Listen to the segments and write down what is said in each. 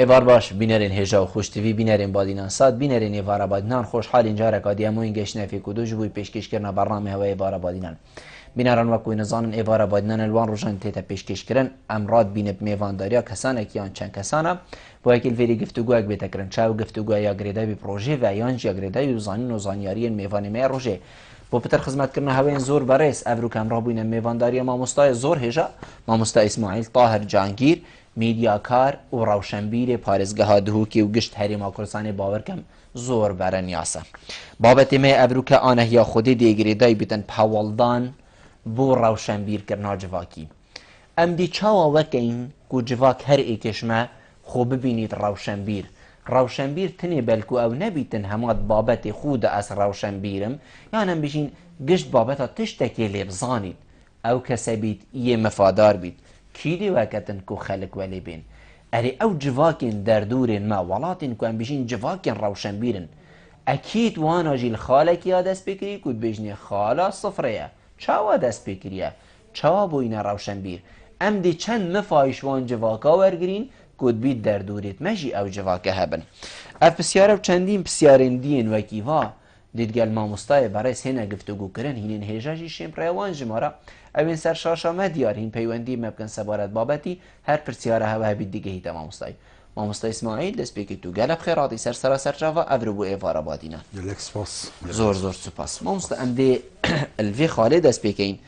ایوار باش بینرین هجا و خوشتوی بینرین بادینان ساد بینرین ایوارا بادینان خوشحال اینجا رکادی همو این گشنه فی کدو جبوی پیشکش کرنا برنامه هوا ایوارا بادینان بینران وکوی نزانن ایوارا بادینان الوان روشان تیتا پیشکش کرن امراد بینب میوانداریا کسانه کیان چند کسانه با اکیل فیری گفتگو اک بیتکرن چاو گفتگو یا گریده بی پروژه و یانج یا گریده بی زانین و زانیاری میوانی می روژه با پتر خدمت کرنا هواین زور برس افرو کم راه بوین میوانداری ماموستای زور هجا ماموستای اسماعیل طاهر جانگیر میدیاکار و روشنبیر پارێزگەها دهوکی و گشت هەرێما کوردستانی باوەرکەم زۆر بەرە نیاسە بابەتی مێ ئەبروکە ئانەهیا خودی دێگرێدای بتن پاوەڵدان بۆ ڕەوشەنبیرکردنا جڤاکی ئەم دی چاوە وەکەین و جڤاک هەر ئێکێشمە خۆ ببینیت ڕەوشەنبیر تنێ بەلکو ئەو نەبیتن هەمات بابەتی خودە ئەس ڕەوشەنبیرم یان ئەم بژین گشت بابەتە تشتێکێ لێ بزانیت ئەو کەسە بیت یێ مەفادار بیت کیدی وکتن کو خلق ولی بین اری او جواکین در دورین ما ولاتین کو ام بیشین جواکین روشن بیرن اکید وانا جیل خالکی ها دست بکری کود بیشنی خالا صفره چاوا دست بکریه چاوا بوین روشن بیر ام دی چند مفایش وان جواکا ورگرین کود بید در دوریت مجی او جواکه هبن اف بسیاره و چندین بسیارین دین وکیوا دیدگل ماموستای برای سینه گفتگو کرن هینین هیجاجی شمپریوان جمارا اوین سر شاشامه دیار هین پیوندی مبکن سبارت بابتی هر پرسیاره هوا هبید دیگه هیتا ماموستای اسماعیل دست بکی تو گلب خیراتی سر جاوا افرو بو ایوارا بادینا گلک سپاس زور سپاس ماموستا ام دی الوی خاله دست بکین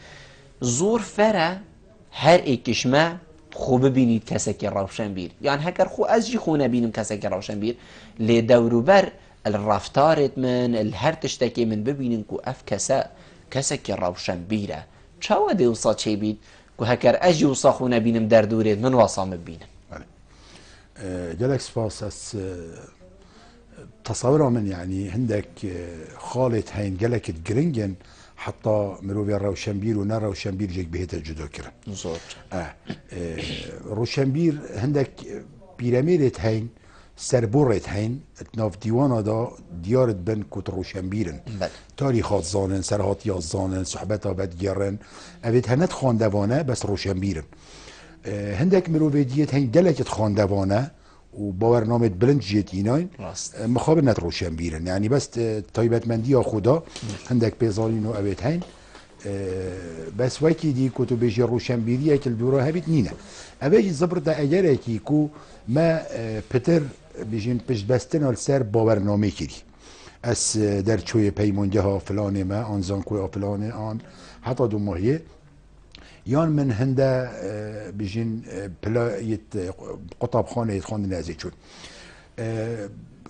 زور فره هر ایکشمه خوب ببینید کسی که روشن بیر یعنی هکر خو از جی خونه بینم کسی که روشن بیر لی دورو بر الرفتارت من الهر تشتکی من ببینیم که اف کسی که روشن بیره چاوا دیوسا چی بید که هکر اجی وصا خونه بینم در دورت من وصام ببینم جلك سباس اس تصور من يعني عندك خالط هين جلك جرينجن حتى مروبي روشنبير ونا روشنبير جيك بهيت الجدو كرن زور روشنبير عندك بيراميدت هين سربورت هين اتناف ديوانا دا ديارت بن كوت روشنبيرن تاريخات زانن سرهات ياز زانن صحبتا بد جرن اويت هنت خاندوانه بس روشنبيرن هندك مروفيديت هين جلكت خاندوانه و باورنامه بلند جيت ايناين مخابر نت روشنبيرن يعني بس طيبت مندي يا خدا هندك بيزالين و اويت هين بس وكي دي كتب بيجي روشنبيريه كل دوره هبت نينا ابيجي زبرت اجركي كو ما بتر بيجين پشت بستن سر باورنامه کردی از در چوی پیمونده ها فلانه ما آن زانکوی فلانه آن حتی دو ماهیه یان من هنده بيجين پلایت قطب خانه يتخوند نازي چون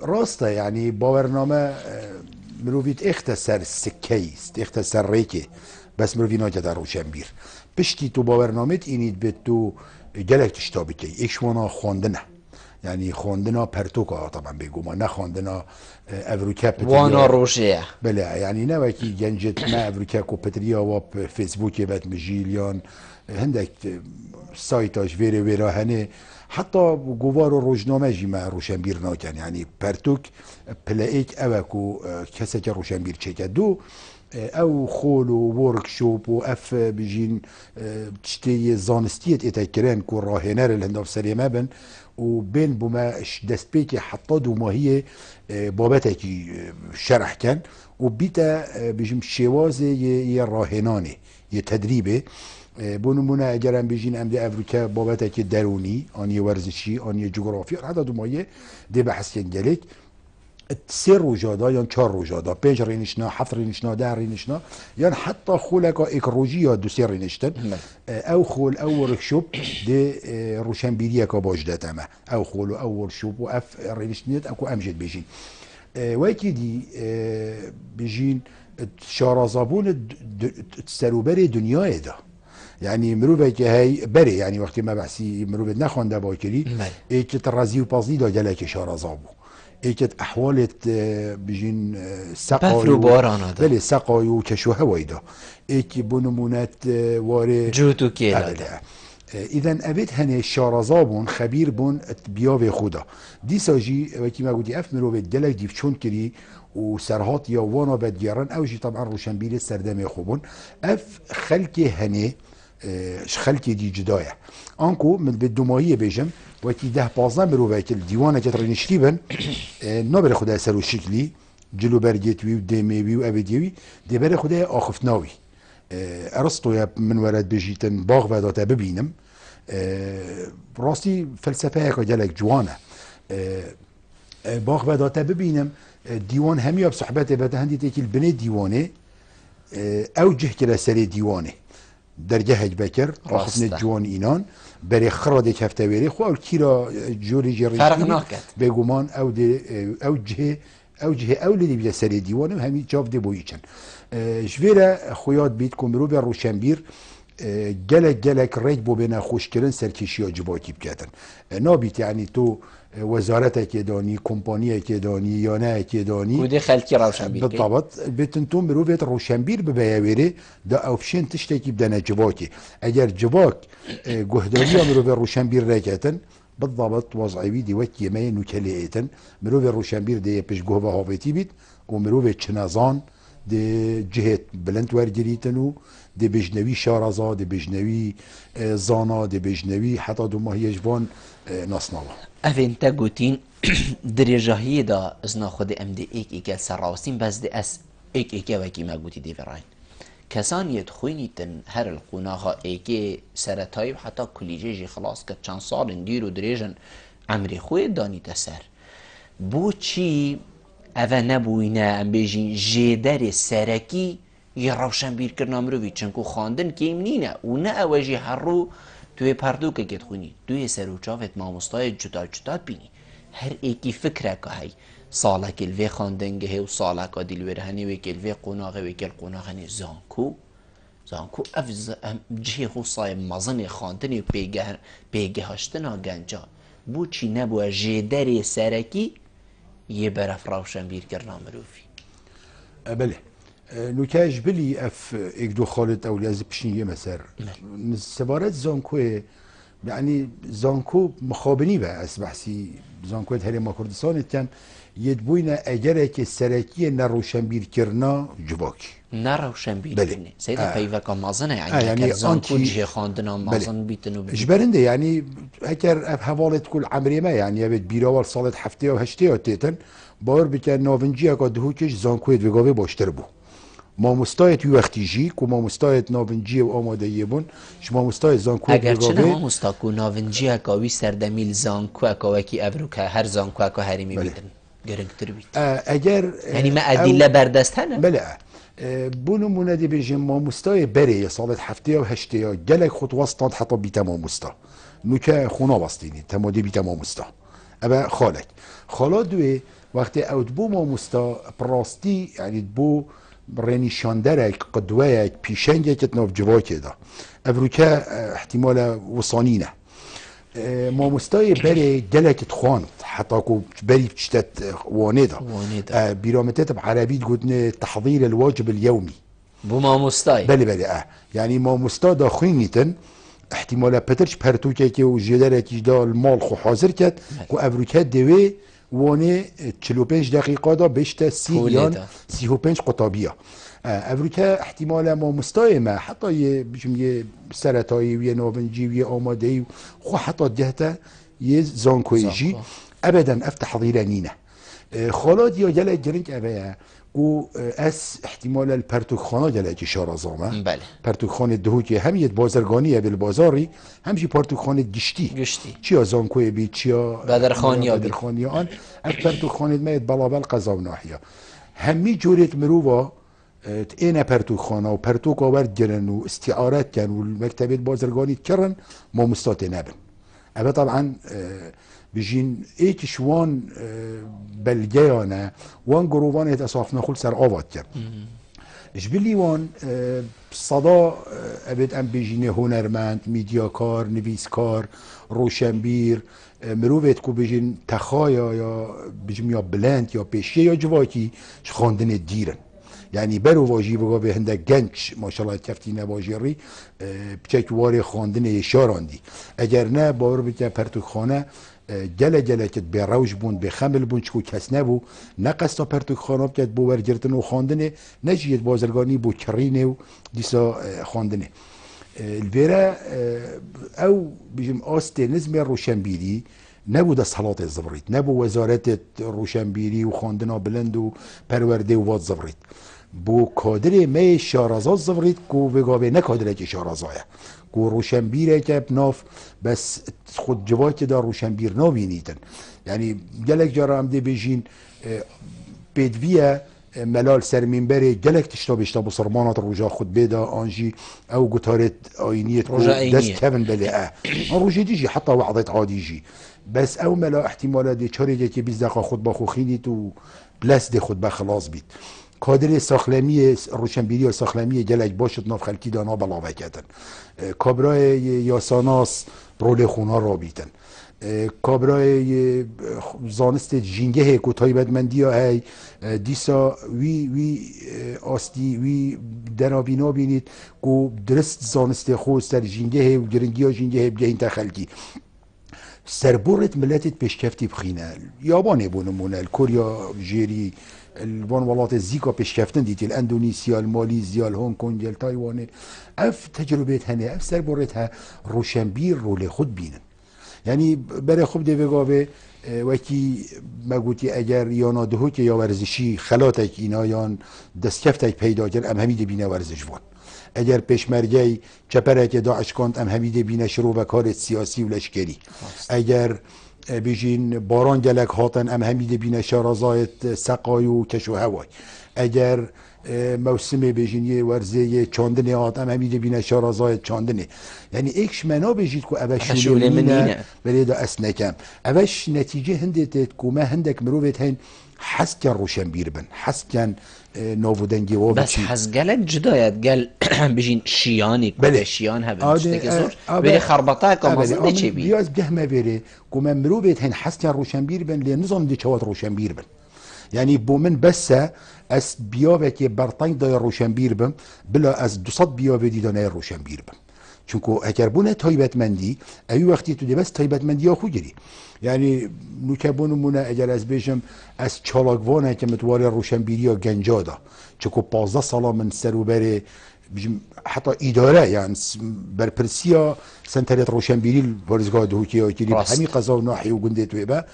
راسته يعني باورنامه مروفيت اختصر سكيست اختصر ريكي بس مروفي ناجه در روشنبير پشتی تو باورنامه اینید به تو جلک تشتابی که ایشوانا خواندنه يعني خواندنا پرتوکا طبعا بيجو ما نه خواندنا افریکا وانا روشيه بلا يعني نوكي جنجت ما افریکا کو پتریا و فيسبوك بات مجيليان هندك سايتاش ويرا هنه حتى جوار روزنامه جيما روشنبير ناكن يعني پرتوك بلايك اوكو كسك روشنبير چكدو او خول و ورکشوپ و اف بجین تشتی زانستیت اتکرن کو راهنر الهنداف سلیمه بن و بین بما دست پیکی حتی دو ماهی بابتکی شرح کن و بیتا بجیم شواز یه راهنانه یه تدریبه بونمونه اگرم بجین امده افریکا بابتکی درونی آنی ورزشی آنی جغرافی حتی دو ماهی ده بحث گلک سه روجادا یا 4 روجادا 5 رینشنا 7 رینشنا 10 رینشنا یا حتی خولک ایک روجی یا 2 3 رینشتن او خول او ورکشوپ ده روشنبیری کا باجده تمه او خول او ورکشوپ و اف رینشنیت اكو امجد بيجين وکی دی بيجين شارازابون سروبر دنیای دا يعني مروبه که هی بره يعني وقتی ما بحثی مروبه نخونده باکری ایک ترازی و پازی دا جلک شارازابو ایکت احوالت بجین سقای بله سقای و کشو هوایی دا ایک بنمونت واره جوتو کیلا اذن ابد هنه شارزابون خبیر بون بیاو خدا دی ساجی وکی ما گودی اف مرو دلک دیف چون کری و سرهات یا وانا بدگیرن اوجی طبعا روشنبیل سردم خوبون اف خلک هنه خلکی دی جدایه آنکو من به دومایی بیجم وقتی 10-15 مروه که دیوانه که ترینشتی بن نبره خدا سر و شکلی جلو برگیتوی و دمیوی و ابدیوی دی بره خدا آخفتناوی ارسطو من ورد بجیتن باغ و داتا ببینم راستی فلسفه که جلک جوانه باغ و داتا ببینم دیوان همی صحبت بده هندی تکیل بنی دیوانه اوجه که سر دیوانه در جهج بکر آخفن جوان اینان برای خراد کفته ویری خو اول کیرا جوری جریشی فرق ناکد بگومان اوجه اولی بیده سر دیوانه همی جاف ده بویچن جویره خویات بیت کمرو به روشنبیر گلک ریج بو بین خوشکرن سرکشی ها جباکی بکتن نابیت یعنی تو وزارت که دانی کمپانی که دانی یا نه که دانی بوده خلکی روشنبیر بالضبط بتن تو مروفیت روشنبیر ببیاویره دا اوپشن تشتکی بدن جباکی اگر جباک گهداری مروف روشنبیر رکتن بالضبط وضعی دی وکی ما نکلیتن مروف روشنبیر دی پیش گوه هاویتی بید و مروف چنازان دی جهت بلند ورگریتنو دی بجنوی شارزا دی بجنوی زانا دی بجنوی حتی دو ماهی جوان نصناوه اوین تا گوتین درجاهی دا ازنا خود ام دی ایک سراوستین بس دی اس ایک وکی ما گوتی دی براین کسانیت خوینیتن هر القناها ایک سرطایب حتی کلیجه خلاص که چند سال دیر و دریجن عمری خوی دانیت سر بو چی اوه نبوینه ام بیجین جیدر سرکی یه روشنبیر کرنا مروی چنکو خواندن کیم نینه و نه اوجی هر رو توی پردو که گت خونی توی سروچاوت ماموستای جدا جدا بینی هر ایکی فکره که هی ساله کلوی خواندنگه و ساله که دیلویر هنی و کلوی قناغه و کل قناغه زانکو افز جه خصای مزن خواندنی و پیگه هاشتنا گنجا بو چی نبوه جیدر سرکی یه برف روشنبیر کرنا مروفی بله نوکاش بلی اف ایک دو خالد اولی از پشنیه مسر سوارت زانکوه یعنی زانکو مخابنی به از بحثی زانکوه هرما کردستان کن ید بوینه اگره که سرکی نروشنبیر کرنا جباکی نروشنبیر کرنه سیده پیوکا مازنه یعنی زانکو جه خواندنا مازن بیتنو جبرنده یعنی اگر اف حوالت کل عمری ما يعني يبت بيراوال صالت حفتي و هشتي تيتن بار بكن نافنجي اكا دهوكش زانكويت وگاوه باشتر بو ما مستایت یو وقتی جی که ما مستایت ناونجی و آماده یبون شما مستایت زانکو اگر چنه ما مستاکو ناونجی اکاوی سردمیل زانکو اکاوکی ابرو که هر زانکو اکا هریمی بیدن گرنگتر بید اگر یعنی ما ادله بردست هنه بله بونو مونده بیجیم ما مستای بره صالت هفته و هشته یا گلک خود وسطات حتی بیتا ما مستا نوکه خونا بستینی تمادی بیتا ما مستا ابا خالا دوی وقتی اود بو ما مستا پراستی یعنی بو رنیشاندرک قدوهک پیشنگک ناف جواکه دا افروکه احتمال وصانینه ما مستای بره گلک تخواند حتی که بری بشتت وانه دا بیرامتت بعربی تقولن تحضير الواجب اليومي بو ما مستای بله يعني ما مستا دا خوینیتن احتمال پترش پرتوکه که و جدرکی دا المال خو حاضر کد که افروکه دوی وانه 45 دقیقه دا بشته 35 قطابیه افریقا احتمال ما مستایمه حتی یه سرطایی و یه ناونجی و یه آماده خو حتی جهته یه زانکویجی ابدا افتح تحضير نینه خالات یا جلد جرنگ ابیا و اس احتمال الپرتوخانه جلد شارزامه بله پرتوخانه دهوکی هم یه بازرگانیه بالبازاری همچی پرتوخانه گشتی چیا زانکوی بی چیا بدرخانی آن پرتوخانه میاد بلابل قضا و ناحیه همی جورت مرووا اینا پرتوخانه و پرتوک آورد گرن و استعارت کن و مکتبه بازرگانی کرن ما مستات نبن اما طبعا بجين ايكش وان بلجيانا وان جروفان اتصافنا خل سر آوات كم جبلي وان صدا ابد ام بجين هنرمند ميدياكار نويسكار روشنبير مروفت کو بجين تخايا یا بجم یا بلند یا پیشیه یا جواکی خواندن دیرن يعني برو واجی بگا به هنده گنج ماشاءالله کفتی نواجیری بچک واری خواندن یشاراندی اگر نه باور بکن پرتوخانه جله کت به روش بون به خمل بون چکو کس نبو نقص تا پرتوخانه بکت بو ورگرتن و خواندنه نجید بازرگانی بو کرینه و دیسا خواندنه الفيرا او بيجم آست نظم روشنبیری نبود صلاة الزبريت نبو وزارة روشنبيري وخاندنا بلند و پرورده و واد زبريت بو کادر می شارازات زبريت کو بگاوه نکادره که شارازایه کو روشنبیره که بناف بس خود جوات دا روشنبیر نابینیتن یعنی گلک جارا هم ده بجین بدویه ملال سر منبر گلک تشتا بسرمانات روژا خود بیدا آنجی او گتارت آینیت دست کبن بله آن روژه دیجی حتی وعضت عادیجی بس او ملا احتمالات دی چاری که بیز دقا خود با خوخینیت و بلس دی خود با خلاص بید کادر ساخلمی روشنبیری و ساخلمی گلک باشد ناف خلکی دانا بلاوه کتن کابرای یاساناس رول خونا را بیتن کابرای زانست جینگه کو تایبتمندی های دیسا وی آستی وی دنابینا بینید کو درست زانست خود سر جینگه و گرنگی ها جینگه بگهین تخلکی سربورت ملتت پیشکفتی بخینه یابانه بونمونه کوریا جیری الوان ولات زیکا پیشکفتن دیتی الاندونیسیا المالیزیا الهونگ کنگ تایوان اف تجربه هنه اف سربورت ها روشنبیر رول خود بینن یعنی برای خوب دیوگاوه وکی مگوتی اگر یانا دهوت یا ورزشی خلاتک اینا یان دستکفتک پیدا کرد ام همید بینه ورزش وان اگر پیشمرگی چپرک داعش کند ام همید بینه شروع به کار سیاسی و لشکری اگر بیجین باران گلک هاتن ام همید بینه شارازایت سقای و کش و هوای اگر موسم بیجینی ورزه چاندنی هات ام همید بینه شارازایت چاندنی یعنی ایکش منا بیجید که اوشوله منینه ولی دا اسنکم اوش نتیجه هندت که ما هندک مروفت هن حس کن روشنبیر بن حس کن ناودنگی و بس حس گلک جدایت گل بیجین شیانی که شیان هبن شتکی زور ولی خربطه که مازنده چی بی بیاز گهمه بره که ما مروفت هن حس کن روشنبیر بن لی نظام دی چوات روشنبیر بن یعنی بو من بس از بیاوه که برطنگ دای روشنبیر بم بلا از 200 بیاوه دیدانه روشنبیر بم چونکو اگر بونه تایبتمندی اوی وقتی تو دی بس تایبتمندی ها خو گری یعنی نوکبونمونه اگر از بیشم از چالاگوانه که متوار روشنبیری ها گنجا دا چونکو 15 سالا من سرو بره حتی اداره یعنی برپرسیا سنتریت روشنبیری ورزگاه دهوکی ها کلی همین قضا و ناحی و گنده توی با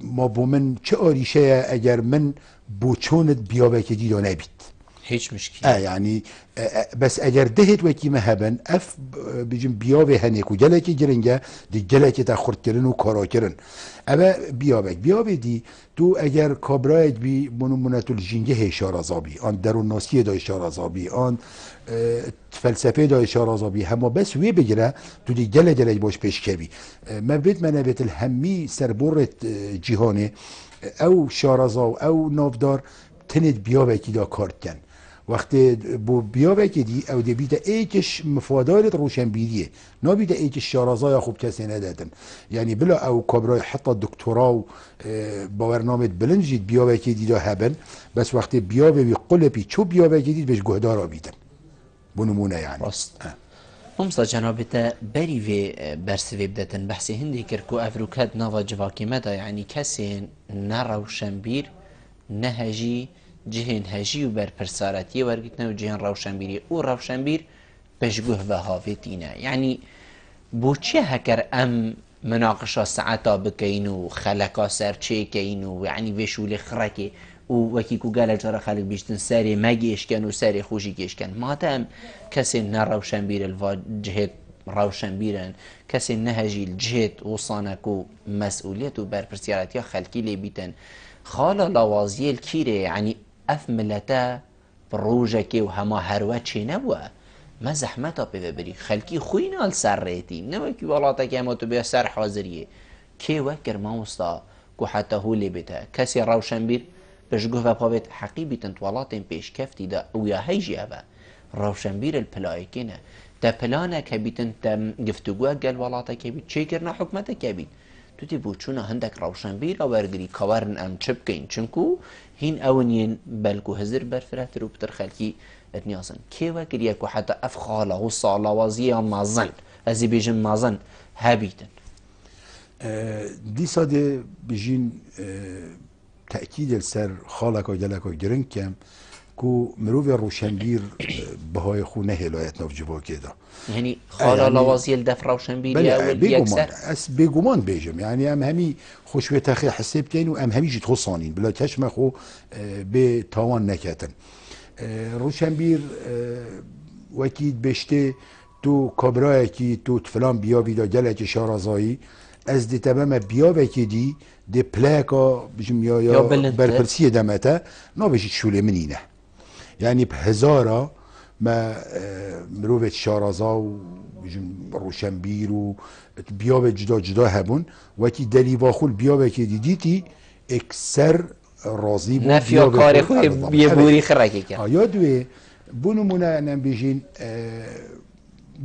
ما بو من چه آریشه اگر من بو چونت بیاوه که دیدانه بید هیچ مشکل يعني بس اگر دهت وكي مهبن اف بيجم بياوه هنيك وجلكي جرنجا دي جلكي تاخر كرن وكارا كرن ابا بياوه دي تو اگر كابرايت بي منمونات الجنجه شارازابي ان درون ناسيه دا شارازابي ان فلسفه دا شارازابي هما بس وي بگره تو دي جل باش پیش كبي ما بيت منابت الهمي سربورت جهاني او شارازاو او نافدار تنت بياوه كي دا كارت كن وقتی بو بیاوه که دی او دی بیده ایکش مفادارت روشنبیریه نا بیده ایکش شارازای خوب کسی ندادن یعنی بلا او کابرای حتی دکترا و باورنامت بلنجید بیاوه که دیده هبن بس وقتی بیاوه بی قلبی چو بیاوه که دید بهش گهدارا بیدن بنمونه یعنی راست ممسا جنابتا بری و برسوی بدتن بحثی هندی کرکو افروکت نوا جواکی مدا یعنی کسی نه روشنبیر نه هجی جهن هجی و برپرسارتی ورگتنا و جهن روشنبیری و روشنبیر بشگوه و هاویتینه یعنی بو چه هکر ام مناقشه ساعتا بکین و خلقا سرچه کین و یعنی وشول خرکی و وکی کو گل جرا خلق بیشتن سری مگیش کن و سری خوشی کش کن مادام کسی نه روشنبیر الوا جهت روشنبیرن کسی نه هجی الجهت وصانک و مسئولیت و برپرسارتی خلقی لی بیتن خالا لوازیل کیره یعنی اف ملتا بروجکی و هما هروه چه نبوه ما زحمتا پیوه بری خلکی خوی نال سر ریتی نوکی والاتا که اما تو بیا سر حاضریه که وکر ماوستا که حتی هولی بیتا کسی روشنبیر بشگوه و پاوید حقی بیتن توالاتین پیش کفتی دا او یا هیجی اوه روشنبیر الپلای کنه تا پلانه که بیتن تا گفتگوه گل والاتا که بیت چه کرنا حکمتا که بیت تو تی بوچونا هندک روشنبیر آورگری کارن ام چپ کن چنکو هین اونین بلکو هزر برفرت رو بتر خلکی اتنیاسن که وکر یکو حتی اف خاله و صاله وازیه مازن ازی بیجن مازن هبیتن دی ساده بیجین تأکید السر خالک و جلک و گرنگ کم کو مروف روشنبیر بهای خو نهلایت ناف جواکی دا يعني خالا لوازی الدف روشنبیری اول بيجومان اس بيجومان بيجم يعني ام همي خوشوي تاخي حساب كاين وام همي جيت خصانين بلا كشمه خو بتاوان نكاتن روشنبير وكيد بشته تو كابرا کی تو فلان بیا ویدا گلک شارازایی از دی تمام بیا وکی دی پلاکا بجم یا برپرسی دمته نا بجید شوله منینه يعني بهزارة ما مروفت شارازا و روشنبیر و بیاب جدا جدا هبون وکی دلیوا خول بیاب که دیدیتی اکثر راضی بود نفیا کاری خوی بیبوری خرکی که یادوه بونمونه نم بیجین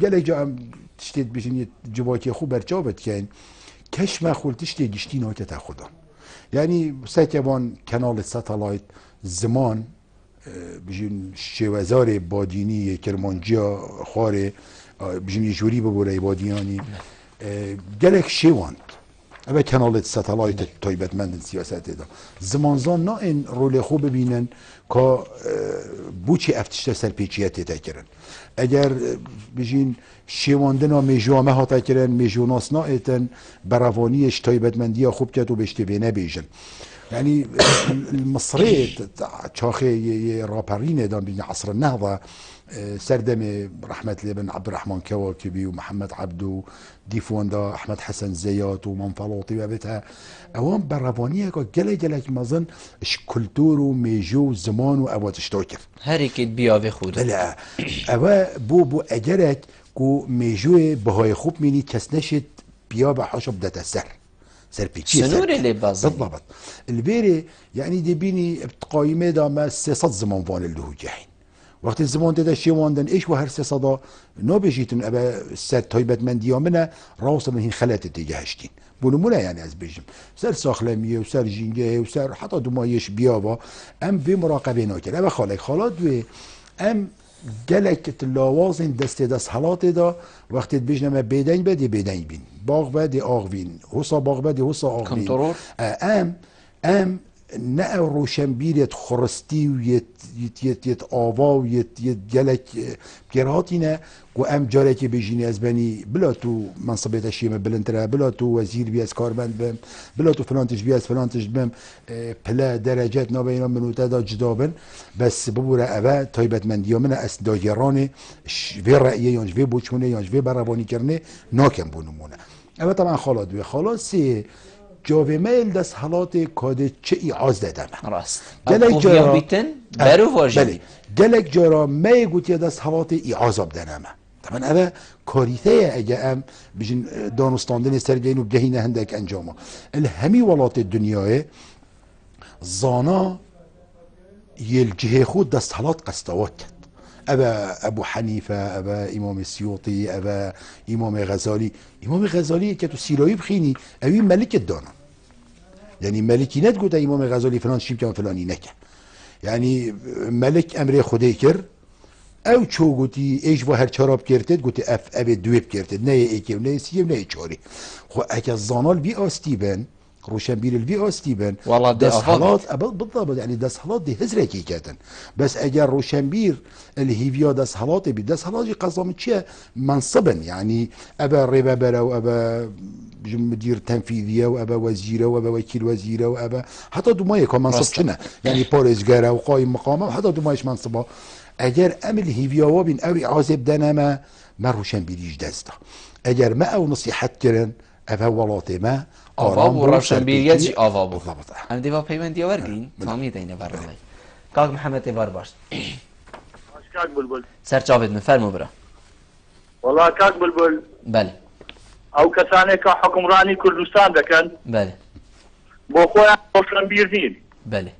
گله جا تشتید بیجین جواکی خوب برچاوت کن کشمه خول تشتید گشتی ناکت خدا يعني ساكبان كانال الساتلايت زمان بجين شوازار باديني كرمانجيا خاري بجين يجوري ببوري بادياني جالك شيوان اما كانال الساتلايت تايبت مندن سياسات دا زمان زان نا ان رول خوب ببینن که بوچی افتشت سرپیچیت تکرن اگر بجین شیواندنا میجوامه ها تکرن میجوناس نا ایتن براوانیش تایبت مندی خوب کت و بشته بینه بیجن يعني المصرية شاخي رابرين دام بين عصر النهضة سردمي رحمة الله بن عبد الرحمن كواكبي ومحمد عبدو ديفوندا أحمد حسن زيات ومنفلوطي وبتها أوام برافانية جل جلك ما ظن كلتور وميجو زمان وأوات اشتوكر هريكت بيا في خود لا أوا بو أجرك كو ميجو بهاي خوب مني تسنشت بيا بحاشب دات السر سربيتشي سنور اللي باز بالضبط البيري يعني دي بيني بتقايمه دا ما 600 زمان فان اللي هو جاهين وقت الزمان ده شي واندن ايش وهر 600 نو بيجيتن ابا سات تايبت من ديامنا راس من هين خلات اتجاهشتين بونمولا يعني از بيجم سر ساخلميه وسر جينجه وسر حتى دمايش بيابا ام في مراقبه ناكل ابا خالك خالات و ام جلك اللوازن دست حالات دا وقت بيجنا ما بيدين بدي بيدين بين باغ بدي آغوين هوسا باغ بدي هوسا آغوين كنترول ام نه روشنبیرت خرستی و یت آوا و یت جلک گراتینه و ام جاره که بجینی از بنی بلا تو منصبیت شیمه بلندره بلا تو وزیر بی از کاربند بم بلا تو فلانتش بی از فلانتش بم پلا درجات نابینا منوته دا جدا بن بس ببوره اوه تایبت من دیامنه از داگرانه وی رأیه یانج وی بوچونه یانج وی برابانی کرنه ناکم بونمونه اوه طبعا خالات وی خلاصی جاوه میل دست حالات کاده چه ایعاز دادم راست گلک جارا بیتن برو واجه بله گلک جارا می گوتی دست حالات ایعاز بدنم طبعا اوه کاریته اگه ام بجین دانستاندن سرگین و بدهینه هندک انجامه الهمی ولات دنیای زانا یل جهه خود دست حالات قصدوات کرد ابا ابو حنیفه ابا امام سیوطی ابا امام غزالی که تو سیرایی بخینی اوی ملک دانا یعنی ملکی ند گوته امام غزالی فلان شیم که فلانی نکه یعنی ملک امر خوده کر او چو گوتی ایش و هر چراب کرتد گوتی اف اب دویب کرتد نه ایکم نه سیم نه چاری خو اگه زانال بی آستی بن روشنبير الفي او ستيفن دس حالات بالضبط يعني دس حالات دي هزركي كاتن بس اجر روشنبير الهيفيا دس حالات بي دس حالات قصام تشي منصبا يعني ابا ربابره وابا مدير تنفيذيه وابا وزيره وابا وكيل وزيره وابا حتى دمايه كان منصب شنو يعني باريزغاره وقايم مقامه حتى دمايش منصبه اجر امل هيفيا وبين اوي عازب دنما ما روشنبيريش دستا اجر ما او نصيحت كرن افا ولاته ما آواب و روشنبیریت جی آواب بود ام دیوا پیوندی آورگین تامی دینه برنامه کاک محمد ایوار باشد کاک بلبل سرچاوید من فرمو برا والله کاک بلبل بله او کسانی که حکمرانی کردستان دکن بله با خود روشنبیر نین بله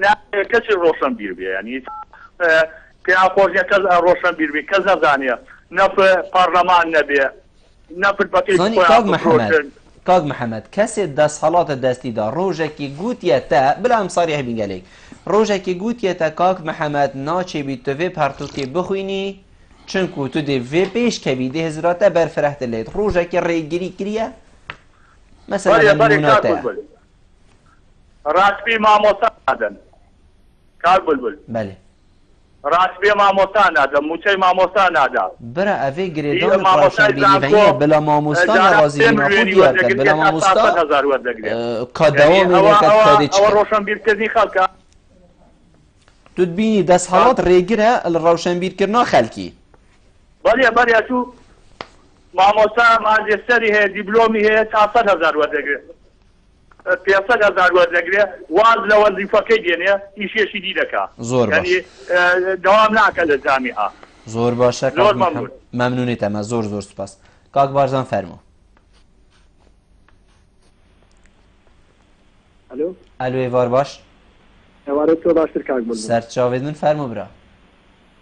نه کسی روشنبیر بیه یعنی که آخوزی کز روشنبیر بیه کز نزانیه نف پارلمان نبیه نف البطیق کاگ محمد کسی دست حالات دستی دا روژه که گوتیه تا بلا هم صریح بینگلیک روژه که گوتیه تا کاگ محمد ناچه بی تو وی پرتو که بخوینی چونکو تو دی وی پیش که بی دی هزراته برفرحت لید روژه که ریگیری کریه مثلا نموناته راسبی ماموسا دادن کاگ بلبل بله ڕاست بێ مامۆستا نادا موچەی مامۆستا نادا برا ئەvê girêdanê ڕەوشەنبیری بلا مامۆستا نەوازیبوونا خۆ دیار کرد بلا مامۆستا کا دەوامێنێکە کاری ئەوە ڕۆشنبیرکردنی خەڵکە تو بینی دەستهەڵات ڕێگرە لە ڕەوشەنبیرکردنا خەلکی بەڵێ بەریاتوو مامۆستا ماجێستەری هەیە دیبلۆمی هەیە 400,000 وەردەگرێت 500,000 وەردەگرێت واز لە وەزیفەکەی دێنێ ئیشێشی دی دەکات زۆر باش دەوام ناکە لە جامیعە زۆر باشە زۆر مەمنونیت ئەمە زۆر زۆر سوپاس کاک بارزان فەرموو ئەلو ئێوار باش ئێوارە تۆ باشتر کاک بوون سەرچاوێت من فەرموو برا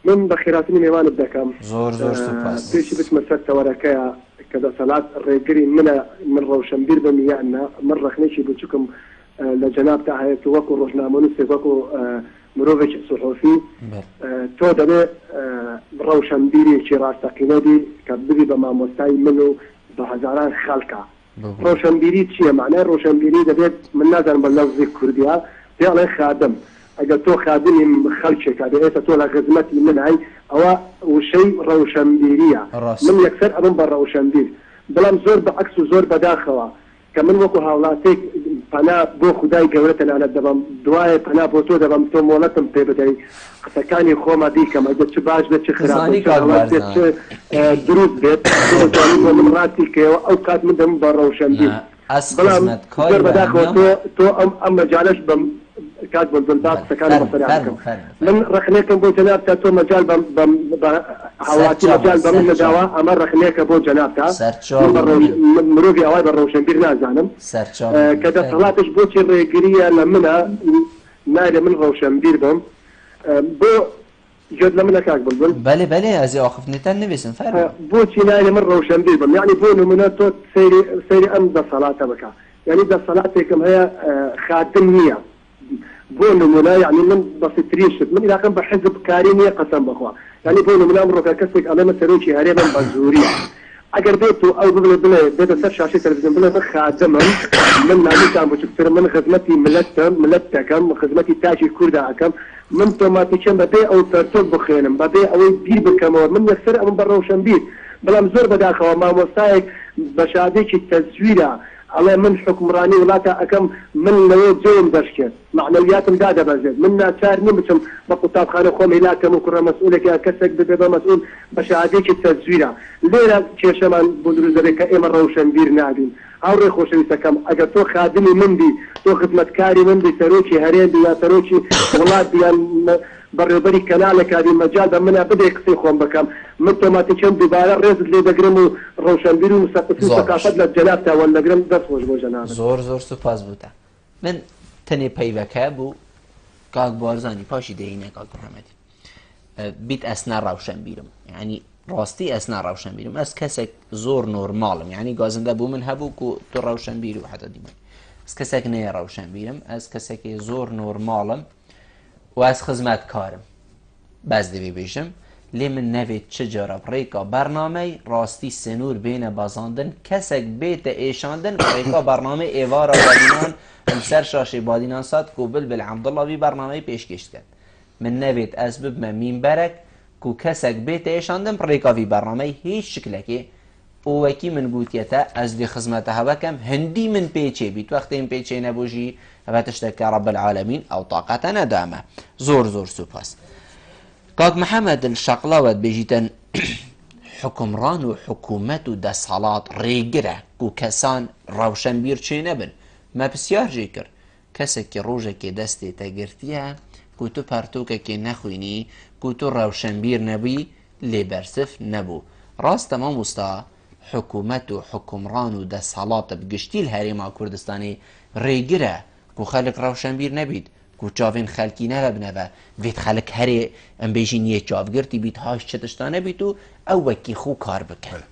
من بە خێراتنی میوانت دەکەم زۆر زۆر سوپاس پێشی بچمە سەر تەوەرەکەیە کە دەسەڵات ڕێگری منە من ڕەوشەنبیر بم یاننا من ڕخنێکی بچووکم لە جەناب تا هەیە وەکو ڕۆژنامەنووسێک وەکو مرۆڤێکی سوحۆفی تۆ دەبێ ڕەوشەنبیرێکی ڕاستەقینەبی کە ببی بە مامۆستای من و بە هەزاران خەڵکە ڕۆشنبیری چییە معنای ڕۆشنبیری دەبێت من نازانم بە لەفزی کوردیا پێڵێ خادم ئەگەر تۆ خادمی خەڵکێکە دەبێتە تۆ لە خزمەتی من هەی ئەوە وشەی ڕەوشەنبیریە من یەکسەر ئەبم بە ڕەوشەنبیر بەڵام زۆر بە عەکس و زۆر بەداخەوە کە من وەکو هاوڵاتێک پەنا بۆ خودای گەورە تەنانەت دەبم دوایە پەنا بۆ تۆ دەبم تۆ مۆڵەتم پێ بدەی قسەکانی خۆمە دیکەم ئەگەر چ باش بێت چ خراپ دروست بێت من ڕاستی کەوە ئەو کات من دەم بە ڕەوشەنبیر بەڵام زۆر بەداخەوە تۆ ئەم مەجالەش بم کات بۆ قسەکانی بەسەریاکەم من ڕخنێکم بۆ جەناب تا تۆ مەجال هاوڵاتی مەجال بە من نەداوە ئەمە ڕخنێکە بۆ جەناب تا مرۆڤی ئەوای بە ڕەوشەنبیر نازانم کە دەسەڵاتش بۆچی ڕێگریە لە منە نایە من ڕەوشەنبیر بم بۆ جد لە منە کاک بڵبڵ بەێ بەێ ئەزی ئاخفتنێتان نوێسن فەر بۆچی نایە من ڕەوشەنبیر بم یعنی بۆ نمونە تۆ سەیری ئەم دەسەڵاتە بکە یعنی دەسەڵاتێکم هەیە خاتم نییە بۆ نمونە یعنی من بەسیترین شت من علاقەم بە حزب کاری نییە قەسەم بخوا یعنی بۆ نمونە ئەمڕۆکە کەسێک ئەڵێمە سەرۆکی هەرێمم بە زووریە ئەگەر بێت و ئەو بڵێ بێتە سەر شاشەی تەلەڤیزیۆن بڵێ من خادمم من نامیتان بچووکتر من خزمەتی ملەت دەکەم خزمەتی تاجی کووردا ئەەکەم من تۆماتیکەم بەبێ ئەو پەرتۆک بخوێنم بەبێ ئەوەی بیر بکەمەوە من یەکسەر ئەمە بە ڕەوشەنبیر بەڵام زۆر بەداخەوە مامۆستایەک بە شادێکی تەزویرە ئەڵێ من حکومڕانی وڵاتە ئەەکەم من لەوێ جۆم دەشکێت معنەویاتم دادەبەزێت من ناچار نیم بچم بە قوتابخانە خۆم هیلاکەم و کوڕە مەسئولێکی کەسێک ببێ بە مەسئول بە شادێکی تەزویرە لێرە کێشەمان بۆ دروست دەبێت کە ئێمە ڕەوشەنبیر نابین هاوڕێ خۆشەویستەکەم ئەگەر تۆ خادمی من بی تۆ خزمەتکاری من بی سەرۆکی هەرێم یا سەرۆکی وڵات بیان بەڕێوەبەری کەناڵێکا بی مەجال بە منە بدێ قسەی خۆم بکەم من تۆماتیکەم دووبارە ڕێزت لێ دەگرم و ڕەوشەنبیر و سەقافەت لە جەناب تاوەل دەگرم دەستخۆش بۆ جەناب زۆر زۆر سوپاس بووتە من تەنێ پەیوەکە بوو کاک بارزانی پاشی دەینە کاک محەممەدی بیت ئەسنا ڕەوشەنبیرم یعنی ڕاستی ئەسنا ڕەوشەنبیرم ئەس کەسێک زۆر نۆرماڵم یعنی گازندە بوو من هەبوو و تۆ ڕەوشەنبیر و حەتە دیمە ئەس کەسێک نەیە ڕەوشەنبیرم ئەس کەسێکی زۆر نۆرماڵم و ئەس خزمەت کارم بەس دەبێ بێژم لێ من نەوێت چ جارە ڕێکا بەرنامەی ڕاستی سنوور بێنە بازاندن کەسێک بێتە ئێشاندن ڕێکا بەرنامەی ئێوارە بادینان سەر شاشی بادینان سات و بلبل عەبدوڵڵاوی بەرنامەی پێشکەش کرد من نەوێت ئەس ببمە مینبەرێک و کەسێک بێتە ئێشاندن ڕێکاوی بەرنامەی هیچ شکلێکی ئەوەکی من گوتیەتە ئەس دی خزمەتە هەبەکەم هەندی من پێچێ بیت وەختیم پێچێ نەبووژی ئەبێتە شتێکە ڕەب العالەمین ئەو تااقەتە نەدامە زۆر زۆر سوپاس کاک محەممەد شەقڵەوەت بێژیتەن حکومڕان و حکوومەت و دەسەڵات ڕێگرە و کەسان ڕەوشەنبیر چێ نەبن مە پرسیارژێ کرد کەسێکی ڕۆژێکی دەستێتە گرتیە کو تو پەرتۆکێکی نەخوێنی کو تو ڕەوشەنبیر نەبووی لێبەرسف نەبوو ڕاستە مامۆستا حکوومەت و حکومڕان و دەسەڵاتە بگشتی هەرێما کوردستانی ڕێگرە و خەلک ڕەوشەنبیر نەبیت و چاوێن خەلکی نەبنەوە وێت خەلک هەرێ ئەمبێژین یە چاوگرتی بیت هاش چ تشتانە بیت و ئەو وەکی خۆ کار بکەن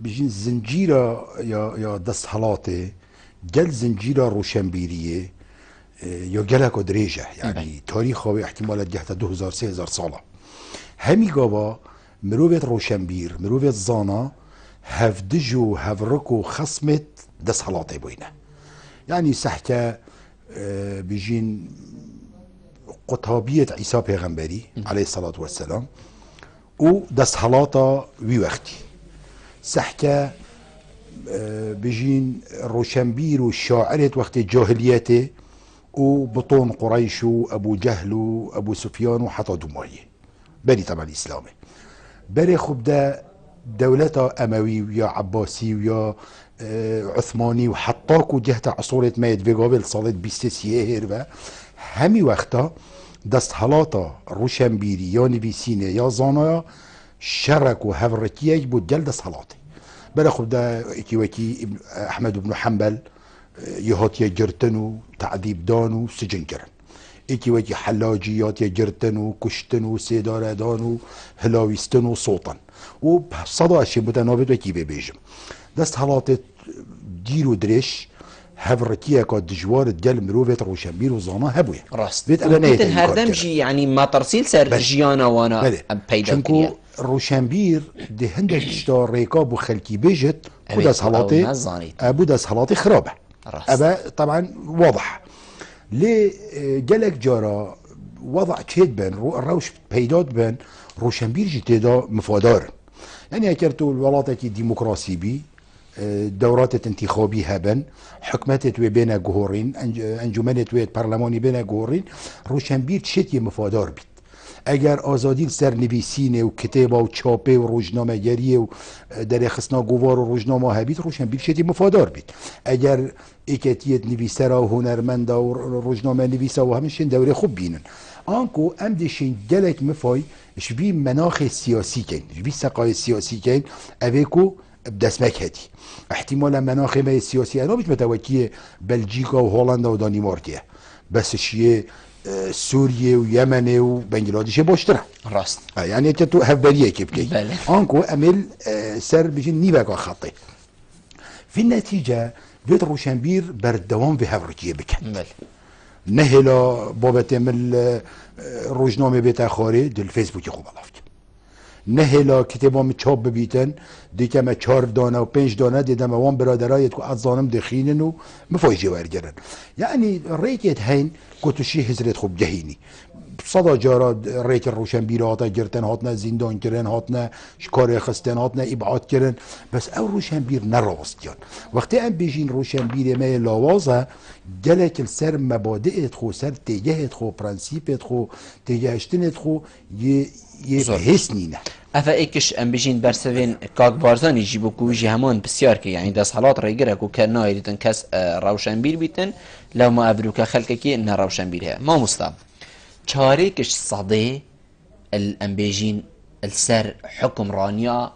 بژین زنجیرە یا دەستهەڵاتێ گەل زنجیرە ڕۆشنبیریە یا geleko درێژە یعنی تاریخەوەی احتیمالە گەهتە 2000 ساڵە هەمی گاوا مرۆڤێت ڕۆشنبیر مرۆڤێت زانا هەفدژ و هەڤڕک و خەسمێت دەستهەڵاتێ بووینە یعنی سەحتە بژین قطابية عيسى پیغمبري عليه الصلاة والسلام و دست حالاتا وي وقتي سحكا بجين روشنبير وشاعرة وقت الجاهلية وبطون قريش وابو جهل وابو سفيان وحتى دمويه بري طبعا اسلامي بري خب ده دولة اموي ويا عباسي ويا عثماني وحطاكو جهة عصورة ميت في قبل صالة بيستسيه و همي وقتا دست حالاتا روشنبيري يا نبيسينه يا زانايا شرك و هفرتيه بود جل دست حالاتي بري خب ده اكي احمد بن حنبل يهاتي جرتن تعذيب دان سجن كرن اكي وكي حلاجيات جرتن كشتن سيدار دان هلاويستن صوتا وصدا اشي متناوب وكي ببيجم دست حالات دير و دريش هفرتيه كا دجوار دجال مروفت روشنبير وزانا هبويا راست بيت مثل هردم جي يعني ما ترسيل سر جيانا وانا بيدا كريا روشنبير ده هندك تشتا ريكاب وخلكي بيجت ودس حالاتي ابو دس حالاتي خرابه أبا طبعا واضح ليه جالك جارا وضع تشيد بين الروش بيدات بين روشنبير جتيدا مفادار يعني اكرتو الولايات الديمقراطي بي دورات انتخابي هبن حكمتت بين جهورين انجمنت ويت برلماني بين جهورين روشنبير تشيت مفادار بيت اگر آزادی سر نویسینه و کتابه و چاپه و روزنامه گریه و در خصنا گوار و روزنامه هبید روشنبیر شدی مفادار بید اگر اکتیت نویسره و هنرمنده و روزنامه نویسه و همشین دوره خوب بینن آنکو ام دشین گلک مفای شبی مناخ سیاسی کن شبی سقای سیاسی کن اویکو بدسمک هدی احتمالا مناخ ما سیاسی انا بیت متوکیه بلژیکا و هولندا و دانمارکیه بس شیه سوریه و یمن و بنگلاديش باشتره راست يعني انت تو هفبريه كيف كي انكو امل سر بيجي نيبقى خطي في النتيجه بيت روشنبير بردوام في هفركيه بكن نهلا بابت من روزنامه بيت اخاري دل فيسبوك خوب لافت نهلا کتابام چاپ ببیتن دیگه ما 4 دانه و 5 دانه دیدم وان برادرایت کو از زانم دخینن و مفایجه ورگرن یعنی ریکت هین کتوشی حضرت خوب جهینی صدا جارا ریک روشنبیر هاتا گرتن هاتنا زندان کرن هاتنا شکار خستن هاتنا ابعاد کرن بس او روشنبیر نراستیان وقتی ام بیجین روشنبیر ما لاوازه گلک السر مبادئت خو سر تیجهت خو پرنسیپت خو تیجهشتنت خو یه حس نینه افا ایکش ام بجین برسوین کاک بارزانی جیبو کویجی همان بسیار که یعنی دست حالات ریگره کو که نایریتن کس روشنبیر بیتن لو ما ابرو که خلقه که نه روشنبیر هست ما مستاب چاريكش صدي الانبيجين السر حكم رانيا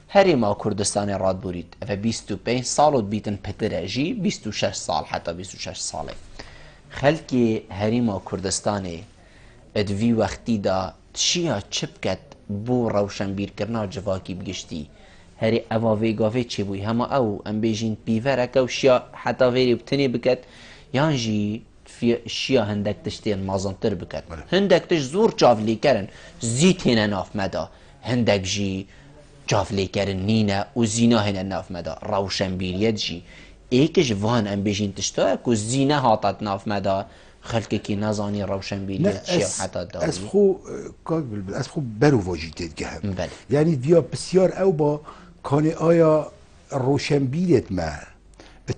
هرما كردستان راد بوريد ف 25 سال بيتن بتراجي 26 سال حتى 26 سال خلكي هرما كردستاني ادوي وقتي دا تشيا چبكت بو روشنبير كرنا جواكي بگشتي هري اوا ويغاوي چبوي هما او انبيجين بيفرك او شيا حتى ويري بتني بكت يانجي في الشيا هندك تشتين مازنتر بكت هندك تش زور جافلي كرن زيت هنا ناف مدا هندك جي جافلي كرن نينا وزينا هنا ناف مدا روشنبيريت جي ايكش فان ام بيجين تشتاك وزينا هاتت ناف مدا خلقك كي نازاني روشنبيريت شيا حتى داري اسخو قابل اسخو برو واجيتت جهم يعني ديا بسيار او با كان آيا روشنبيريت ما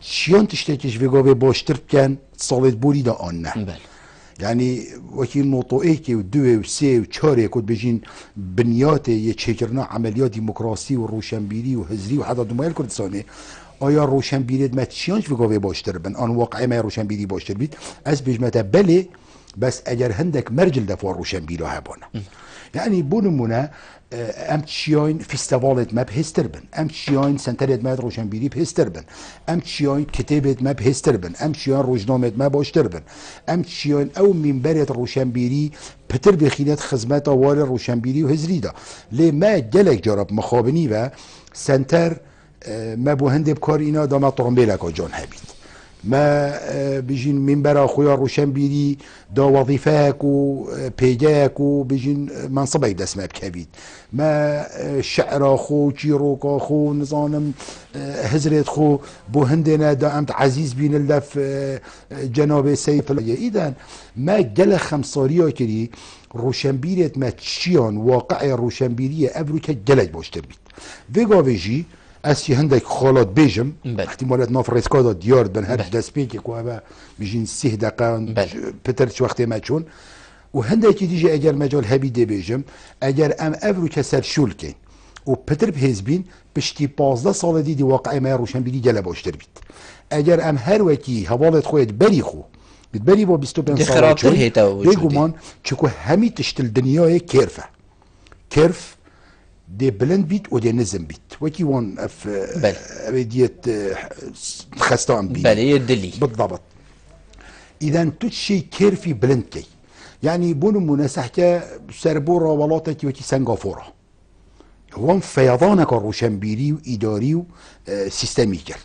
تشيان تشتكيش في قابل باشتر كان صالت بوري دا آنه يعني وكيل نوطو ايكي و دوه و سه و چاره كود بجين بنيات يتشكرنا عمليات ديمقراسي و روشنبيري و هزري و حتى دمائل كردستاني آيا روشنبيريت ما تشيانش في قابل باشتر بن آن واقعي ما روشنبيري باشتر بيت از بجمتا بله بس اگر هندك مرجل دفع روشنبيري هبانه يعني بونمونه ام تشياين فيستيفالت ما بهستربن ام تشياين سنترت ما روشنبيري بهستربن ام تشياين كتابت ما بهستربن ام تشياين روزنامه ما باشتربن ام تشياين او منبرت روشنبيري بتر بخينات خدمات وال روشنبيري وهزريدا ليه ما جلك جرب مخابني و سنتر ما بو هند بكار اینا دا ما طرمبيلك جان هبيت ما بيجين منبر خويا روشنبيري دا وظيفاك وبيجاك وبيجين منصبك دسمه بكبيد ما شعر خو جيروك خو نظام هزرت خو بو هندنا دا امت عزيز بين اللف جناب سيف اذا ما جل خمساريا كري روشنبيرت ما تشيان واقع روشنبيري ابروك جلج باشتر بيت ويغا ويجي اسی هندک خالات بیجم احتمالات ناف ریسکادا دیار بن هر دست پیکی که اوه بیجین 30 دقیقه پتر چه وقتی ما چون و هندکی دیجه اگر مجال هبیده بیجم اگر ام افرو کسر شول کن و پتر بهز بین پشتی 15 سال دیدی واقعی ما روشنبیری گله باشتر بید اگر ام هر وکی حوالت خواهد بری خو بری با 25 سال چون بگو من چکو همی تشتل دنیای کرفه کرف دي بلند بيت ودي نزم بيت وكي وان اف ديت خستان بيت بل يدلي بالضبط اذا تشي كيرفي بلند كي يعني بونو مناسحكا سربورا ولاتك وكي سنغافورا وان فيضانك روشنبيري واداري سيستمي كر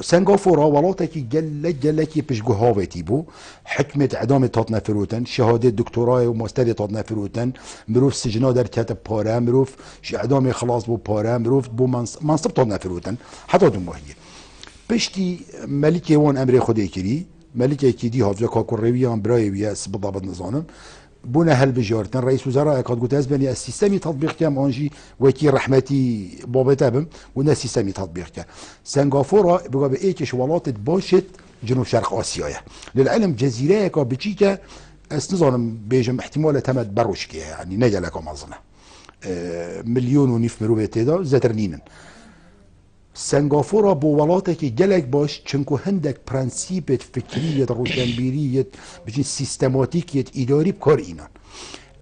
سنغافورا ولاتك جلكي بشجو هاويتي بو حكمة اعدام تاتنا فروتن شهادة دكتوراه وماستر تاتنا فروتن مروف سجنا در كتب بارا مروف اعدام خلاص بو بارا مروف بو منصب تاتنا فروتن حتى دماهية بشتي ملكي وان امري خودي كري ملكي كيدي هاجا كاكورويان براي وياس بالضبط نظام بونا هل بجارتن رئيس وزراء قد قلت اسبانيا السيستمي تطبيق كام انجي وكي رحمتي بابتابم ونا سيستمي تطبيق كام سنغافورا بقى بايكش ولات باشت جنوب شرق اسيا للعلم جزيره كا بتشيكا استنظام بيجم احتمال تمد بروشكي يعني نجلك مظنه مليون ونيف مروبه دا زترنينن سنغافورا بو ولاتك جلك باش چنكو هندك برانسيبت فكرية روشنبيرية بجين سيستماتيكية إداري بكار إينان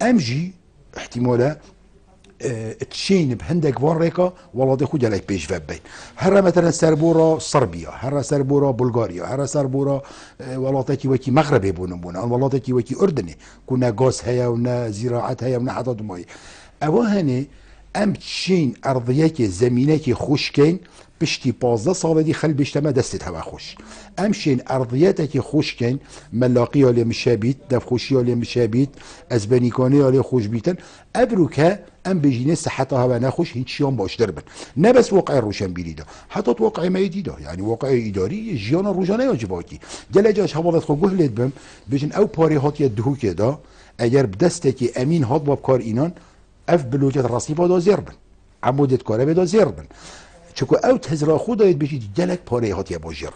أمجي احتمالا تشين بهندك واريكا ولاتك خو جلك بيش فبين هرا مثلا سربورا صربيا هرا سربورا بلغاريا هرا سربورا ولاتك وكي مغربي بونمونا ولاتك وكي أردني كنا غاز هيا ونا زراعات هيا ونا حتى دمائي أوهاني ام تشين ارضيك زمينك خوشكين بشتي 15 سال دي خل بيشتما دستت هوا خوش امشين ارضياتك خوشكين ملاقي اللي مشابيت دف خوشي اللي مشابيت ازبانيكاني اللي خوش بيتن ابروكا ام بيجيني صحتها هوا نخوش هيك شيء باش دربن نه بس واقع روشنبيري ده حتى واقع ميدي ده يعني واقع اداري جيانا روجانه واجباتي جلجاش حوالت خو گهلت بم بيجن او باري هات يدهو كده اگر بدستك امين هات باب اینان اف بلوجت رصيفه دا زربن عمودت كاره بدا زربن چكو او تزرا خودت بيجي جلك باره هات يا باجر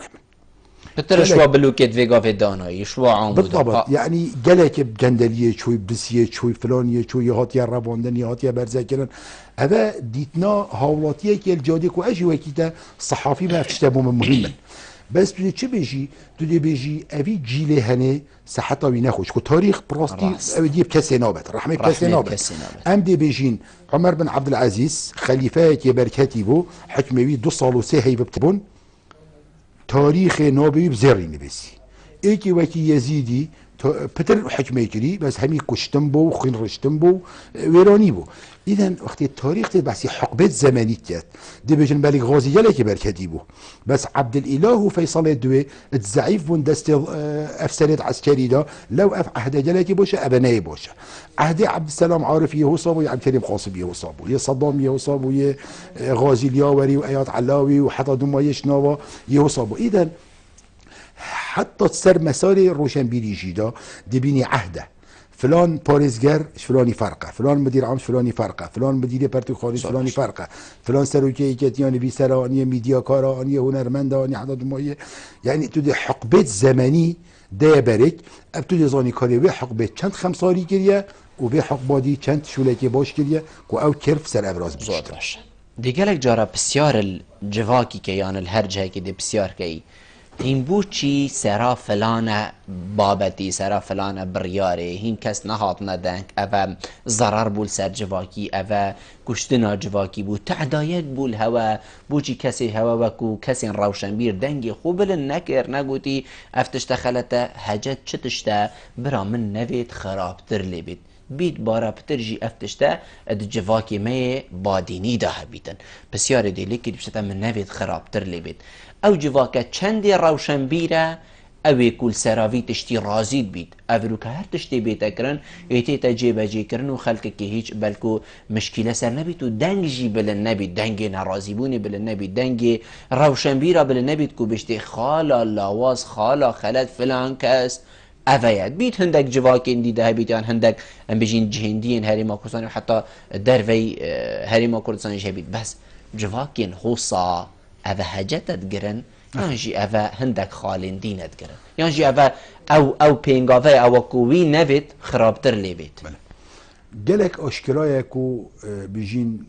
بتر شوا بلوكت فيغا في داناي شوا عمود بالضبط يعني جلك بجندليه شوي بسيه شوي فلانيه شوي هات يا رباندن هات يا برزكرن هذا ديتنا هاولاتيه كي الجودك واجي وكيتا صحافي ما تشتبوا من مهمه بس تو چه بيجي تو دي بيجي ابي جيله هنه صحتا وي نخوش كو تاريخ براستي ابي كسي نوبت رحمه كسي نوبت ام دي بيجين عمر بن عبد العزيز خليفه بركتي بو حكموي 2 سال و 3 هيبتبون تاريخ نوبي بزري نبسي ايكي وكي يزيدي بتر حكمه كري بس همي كشتم بو خين رشتم بو ويراني بو اذا وقت التاريخ بحثي حقبه زمانيات دي بيجن بالك غازي يلك بركتي بو بس عبد الاله وفيصل الدوي الزعيف بون دست افسرت عسكري ده لو اف عهد جلكي بوشه ابناي بوشه عهد عبد السلام عارف يوصابو عبد الكريم قاسم يوصابو يا صدام يوصابو يا غازي الياوري وايات علاوي وحتى دمايش نوا يوصابو اذا حتى تصير مسار روشنبيري جيدا دي بيني عهده فلان باريزجر فلاني فرقه فلان مدير عام فلاني فرقه فلان مدير بارتي خارج فلاني فرقه فلان سروكي كتيان بي سرانيه ميديا كارانيه هنرمنداني حدا دمويه يعني تدي حقبه زمني ده برك ابتدي زاني كاري حقبه چند خمساري كريه و به حقبادي چند شولكي باش كريه كو او كرف سر ابراز بشه دیگه جارا بسیار الجواكي كيان الهرجه كي دي بسیار كي این بو چی سرا فلان بابتی سرا فلان بریاره هین کس نهات ندنک اوه ضرر بول سر جواکی اوه کشتنا جواکی بو تعدایت بول هوا بو چی کسی هوا وکو کسی روشنبیر دنگی خوبل نکر نگوتی افتشت خلطه حجت چتشته برا من نوید خرابتر لی بید بیت بارا پترجی افتشته اد جواکی می بادینی ده بیتن بسیار دیلی که بشتا من نوید خرابتر لی بیت او جواکه چندی روشن بیره اوی کل سراوی تشتی رازید بید او رو که هر تشتی بیتا کرن ایتی تا جیبه جی کرن و خلق که هیچ بلکو مشکله سر نبید و دنگ جی بلن نبید دنگ نرازی بونی بلن نبید دنگ روشن بیره بلن نبید که بشتی خالا لاواز خالا خلط فلان کس اوید بیت هندک جواکین دیده بیت یان هندک ام بجین جهندین هریما کردستانی و حتی دروی هریما کردستانی جهبید بس جواکین خوصا اوه هجتت گرن یانجی اوه هندک خالندینت گرن یانجی اوه او پینگاوه او کوی نوید خرابتر لی بیت گلک اشکرای کو بجین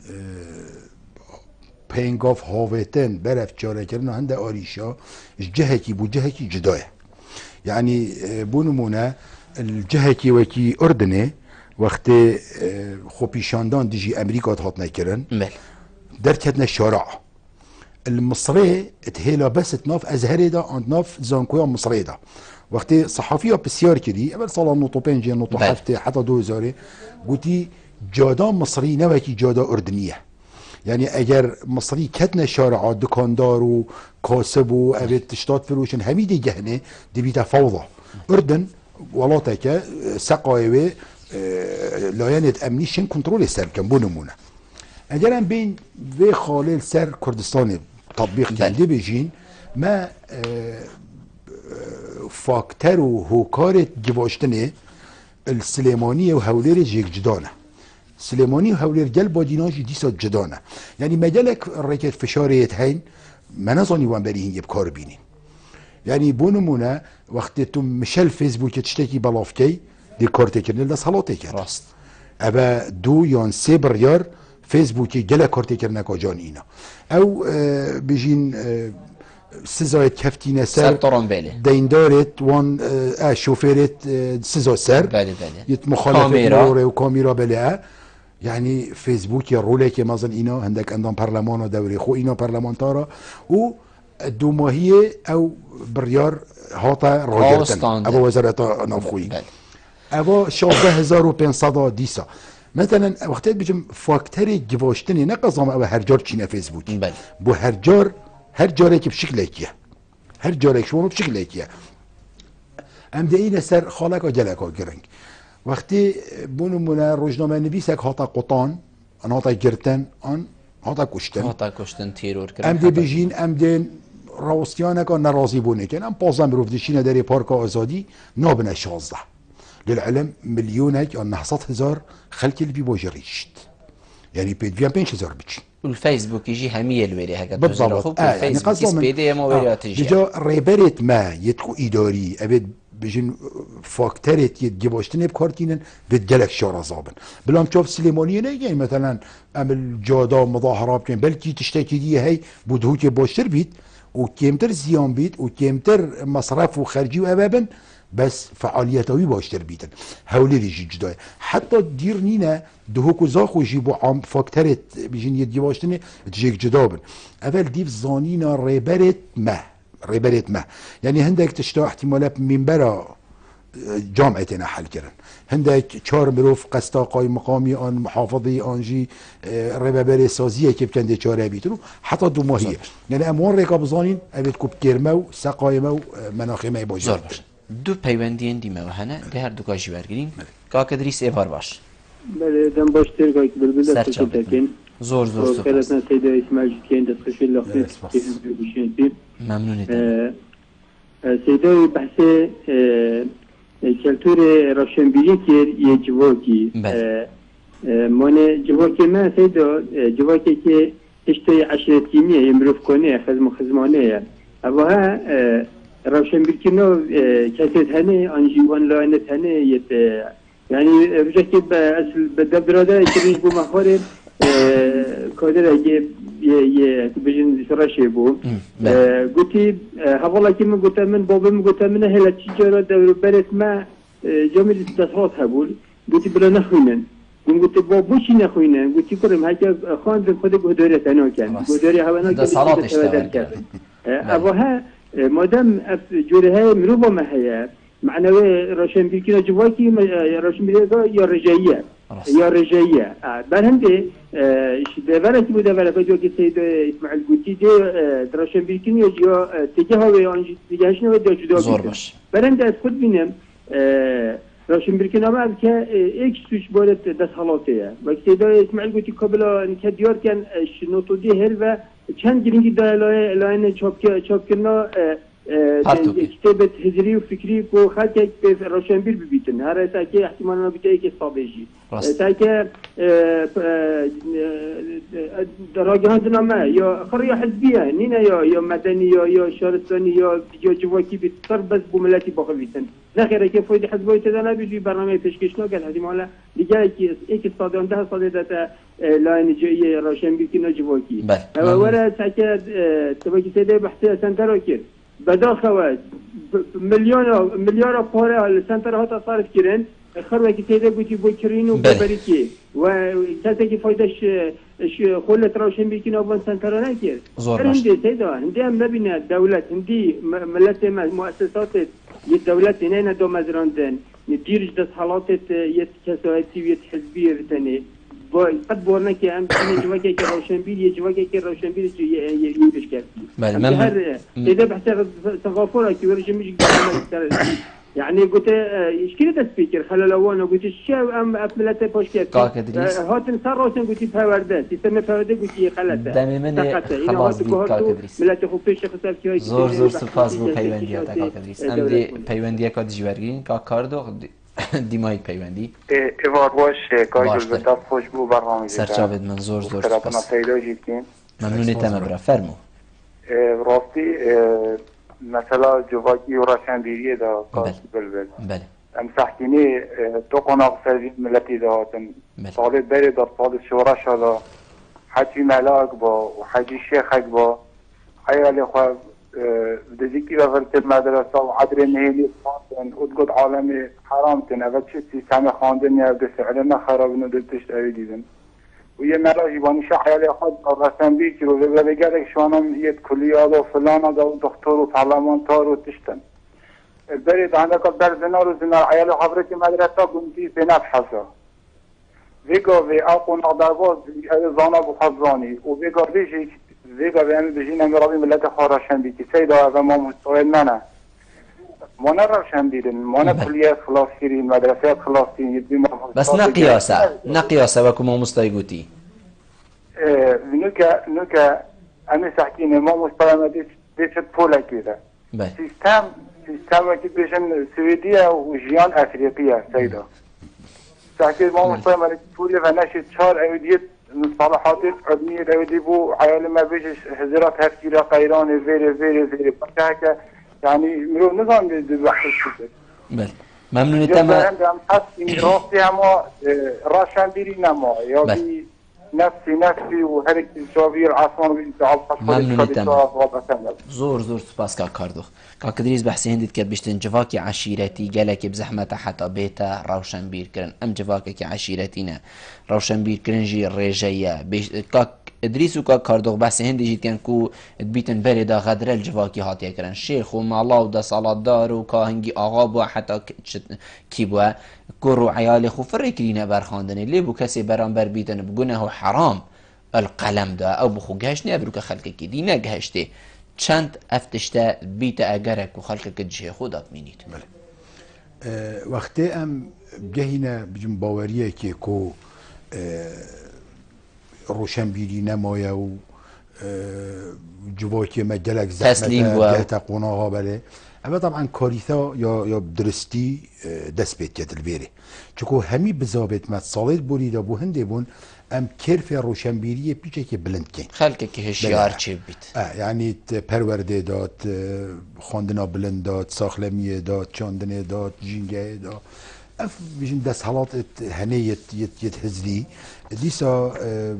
پینگاف هاویتن برف چاره کردن هنده آریشا جهکی بو جهکی جدایه يعني بونمونه الجهكي وكي أردني وقت خوبيشاندان ديجي أمريكا تهات نكرن دركتنا الشارع المصري تهيلا بس تناف أزهري دا عند ناف زانكويا مصري دا وقت صحفية بسيار كدي قبل صلاة نوطو بينجي نوطو حفتي حتى 2000 قلتي جادا مصري نوكي جادا أردنية يعني اگر مصري كتنا شارع دكاندار وكاسب وابيت تشتات فروشن هميدي جهنه دي بيتا فوضى اردن ولاتك سقايوي لاينة امني شن كنترول سر كان بونمونه اگر بين في خالل سر كردستان تطبيق كندي بيجين ما فاكتر وهوكارة جباشتنه السليمانية وهولير جيك جدانه سليماني وهولير قلب وديناجي ديسا جدانه يعني مجالك الركات فشاريت هين ما نظني وان بريهن يبكار بينين يعني بونمونه وقت تم مشل فيسبوك تشتكي بلافكي دي كارتي كرنل ده صلاتي كرن راست ابا 2 يان 3 بريار فيسبوكي جلا كارتي كرنك جانينا او بيجين سزايت كفتينه سر ديندارت وان شوفيرت سزا سر بله يت مخالفه وكاميرا بلا يعني فيسبوك رولك مازن اینا هندك عندهم برلمان دوري خو اینا برلمانتارا و دو ماهيه او بريار هاتا راجرتن ابو وزارة نافخوي ابو 14500 ديسا مثلا وقتها بيجم فاكتوري جواشتني نقصام او هر جار چينه فيسبوك بو هر جارك بشكلك هر جارك شو بشكلك ام دينا سر خالك وجلك گرنگ وقتی بونمونه روزنامه نویسک هاتا قطان ان هاتا گرتن ان هاتا کشتن تیرور کردن ام دی بجین ام دی راوستیانک ناراضی بونه کن ام 15 مروف دشینه در پارک آزادی نابنه 16 للعلم مليونك او 900,000 خلق اللي بيبوجريشت يعني بيدفيان 5000 بتشي والفيسبوك يجي همية الوري هكذا بالضبط يعني قصدهم جا ريبرت ما يتكو إداري أبد بجن فاكترت يتجباشتني بكارتينن بتجلك شارع زابن بلام تشوف سليمانية يعني مثلا عمل جادا مظاهرات كان بلكي تشتكي دي هي بدهوك باشتر بيت وكيمتر زيان بيت وكيمتر مصرف وخرجي وأبابن بس فعالياتوي باشتر بيتن هولي يجي جداي حتى دير نينا دهوكو زاخو يجيبو عم فاكترت بيجين يدي باشتني تجيك جدابن اول ديف زانينا ريبرت ما يعني هندك تشتا احتمالات من برا جامعتنا حل كرن هندك 4 مروف قسطاقاي مقامي ان محافظي انجي ربابري سازيه كيف كان دي 4 بيترو حتى دو ماهيه يعني اموال ركاب زانين ابيت كوب كيرمو سقايمو مناخيمه باجر دو پیوندین دیمه و هنه ده هر دو کاجی برگریم که دریس ایوار باش بله دم باش ترگاه که بلبل دست کتاکین زور سپاس خیرتنا سیده اسماعیل جتکین دست خشیل لخصی بشینتی ممنونیتم سیده بحث کلتور روشنبیری که یه جواکی مانه جواکی من سیده جواکی که اشتای عشرتیمیه یمروف کنه خزمانه اوها روشن بالكنو كاسيت هني انجيوان لاينت هني يت يعني بجكي باصل بالدبر هذا يجري بو مخور كودر ي بجن شراشي بو قلتي هذا كيما قلت من بابا قلت من هلا تجاره دور برت ما جميل التصوت هبول قلت بلا نخوينن قلت بابا شي نخوينن قلت كرم هكا خان بخد قدرت انا كان قدري هوانا ده صلاه اشتغل ابوها مادام جوره های مروبا ما هیا معنوي روشن بيكنا جواكي روشن بيكنا يا رجعية يا رجعية برهندي دبلت مدبلة فجوا كسيد إسماعيل قوتي دي روشن بيكنا يا تجاه ويانج تجاهشنا وده جدا زور باش برهندي خود بينم روشن بيكنا ما بك إيش سويش بولت دس حالاتيه وكسيد إسماعيل قوتي قبل إن كديار كان شنوتو دي هلوا چند گرینگی دا لاین چاپ کردن کتابت هجری و فکری کو خالق به روشنبیر ببیتن هر تا که احتمال نبیته که استراتژی تا که دراجات نامه یا خریا حزبیه نینا یا مدنی یا شهرستانی یا جواکی بیشتر بس بملتی باقی بیتن نخیره که فاید حزبی تدانه بیشی برنامه پیشکش نکرد احتمالا دیگه یک استادیوم ده سال داده لاین جایی روشنبیر که نجواکی ولی تا که تبکی سیده بحثی سنتر کرد بداخل مليار پاره السنتر ها صارف کردن خر وقتی تیده بودی بکرین و ببریکی و کسی که فایدهش خلت روشن بیکن آبان سنتر نکرد هندی تیده هندی هم نبینه دولت هندی ملت مؤسسات یه دولت نه دو مزراندن دیرج دست حالات یه کسایتی و یه حزبی رتنه قد بورنا که هم جواکی که روشنبیر یه جواکی که روشنبیر یه پیش کرد. بله من هر ایده بحث تغافره که ورش میشه يعني قلت اشكال تسبيكر خلال وانا قلت الشيء ام افلته باش كيف هاتن صار روسن قلت فوردات يسمى فورده قلت خلته دمي من خلاص بيت كاكدريس ملت خو پیش خسر کی زور سپاس بو پیوندیات کاکدريس ام دی پیوندی کاد جوارگین کا کاردو دیمای پیوندی ایوار باش کاجل بتا خوش بو برنامه سرچاوید من زور سپاس ممنونیتم برا فرمو راستی مثلا جواکی و راشنبیریه دا کاسی بلبل بله ام سحکینی تو قناق سرزید ملتی داتن سالت بری دا سال شورش دا حجی ملاک با و حجی شیخک با حیالی خواه دزیکی و ولکت مدرسه و عدر نهیلی خواندن ادگد عالم حرام تن اول چه سیستم خواندن یا دست علم خرابن و دلتشت اوی دیدن و یه ملاجی بانیشه حیالی خود رسن بی که رو بگرد شوانم یه کلیات و فلان و دکتر و پارلمانتار و تشتن برید عندك در زنار حیالی خبرتی مدرسه گمتی بنف حسا ویگا وی اقون اقدرواز زانا بخزانی و ویگا به همه بجین امی رابی ملت خارشن بی که سیدا و ما مستوید منه ما نرشن بیرین ما نکلیت خلاص گیرین مدرسه خلاص گیرین بس نقیاسه وکو ما مستایگوتی نوکا امی سحکینه ما مستوید دیشت پوله کیده سیستم وکی بیشن سویدیه و جیان افریقیه سیدا سحکینه ما مستوید پوله و نشید 4 اویدیت مصطلحات علمية الأودي بو عيال ما بيجش هزرات هفكيرة قيران فيري بكاكا يعني مرو نظام بحث كده بله ممنونی تمام عندهم حسي راسي هما راشن بيري نما يابي نفسي وهرك الجوابي العاصمان بيتعب ممنونی تمام زور سپاس کا کاردو کاکدریز بحثی هندید که بیشتن جواکی عشیرتی گلک بزحمت حتی بیتا روشن بیر کرن ام جواکی که عشیرتینه روشن بیر کرن جی ریجیه کاک ادریس و کاک کاردو بحثی هندی جید کن کو بیتن بری دا غدر الجواکی هاتیه کرن شیخ و مالا و دا صلات دار و کاهنگی آقا بوا حتی کی بوا کرو عیال خو فرکرینه برخاندنه لی بو کسی برانبر بیتن بگونه حرام القلم دا او بخو گهش نبرو که خلق کی دی نگهشته چند افتشته بیت اگرک و خلق که جه خودت مینید وقتی ام گهینه بجم باوریه که کو روشنبیری نمایه و جواکی مجلک زحمته گهتا قناها بله اما طبعا کاریثا یا درستی دست بید که دلویره چکو همی بزابت مد صالت بولی دا بو هنده بون ام کرف روشنبیری پیچه که بلند کن خلقه که هشیار چه بیت یعنی پرورده داد خواندنا بلند داد ساخلمیه داد چاندنه داد جینگه داد اف بيجن دس حالات هني يتهزلي ديسا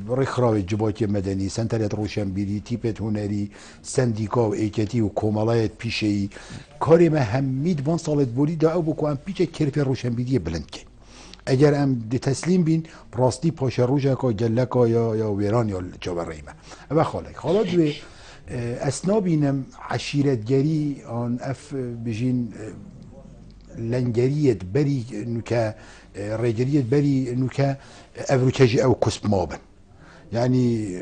رخراوي جباكي مدني سنتريت روشنبيري تيبت هنري سنديكا و ايكتي و كومالايت بيشي كاري ما هميد وان صالت بولي دا او بكو ام بيچه كرفي روشنبيري بلند كن اگر ام دي تسليم بين براستي پاشا روشكا جلكا يا ويران يا جابر ريمه اما خالد و اسنا بينم عشيرتگري آن اف بيجين لنجريت بري نكا رجليت بري نكا افروكاجي او كسب مابن يعني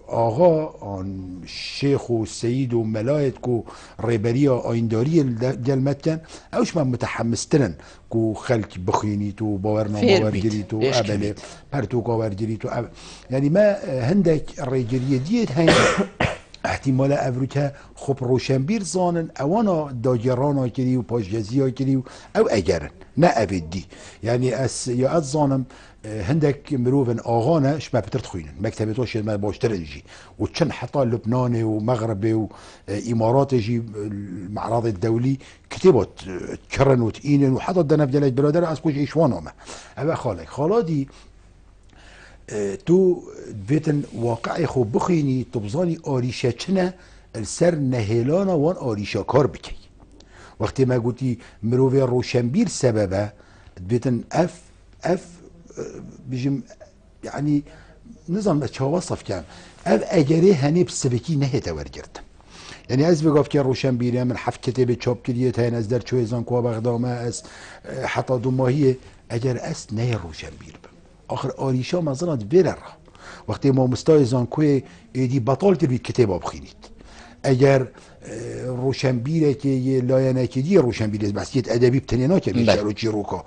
آقا آن شیخ و سید و ملایت کو ریبری آینداری دلمت کن اوش من متحمس ترن کو خلق بخینی تو باورنامه باورگیری تو ابله پرتو باورگیری تو یعنی ما هندک ریجریه دیت هنگ احتمال افریقا خب روشنبیر زانن اوانا داگران کری و پاشگزی ها کری او اگرن نه افدی یعنی از یا از زانم هندك مروفن آغانا شما بترت خوينن مكتبتوش ما باشترنجي وتشن حتى لبناني ومغربي وإماراتي جي المعرض الدولي كتبت كرن وتقينن وحتى الدنا بدلاج بلادر اسكوش ايشوانوما ابا خالادي تو بيتن واقعي خو بخيني تبزاني آريشا چنا السر نهيلانا وان آريشا كار بكي وقت ما قلتي مروفي روشنبير سببه بيتن اف بيجم يعني نظام تشوصف كان اجري هني بسبكي نهيت ورجرت يعني از بقاف كان روشنبيري من حف كتاب تشوب كريت هاي از در چويزان كوا بغداما اس حتى دماهي اجر اس نه روشنبير آخر آریشا مزنات بره وقتی ما مستایزان کوی ایدی بطال تربید کتابا بخینید اگر روشنبیره که یه لایه دی روشنبیره بحثیت ادبی بتنینا که بیشتر و جیروکا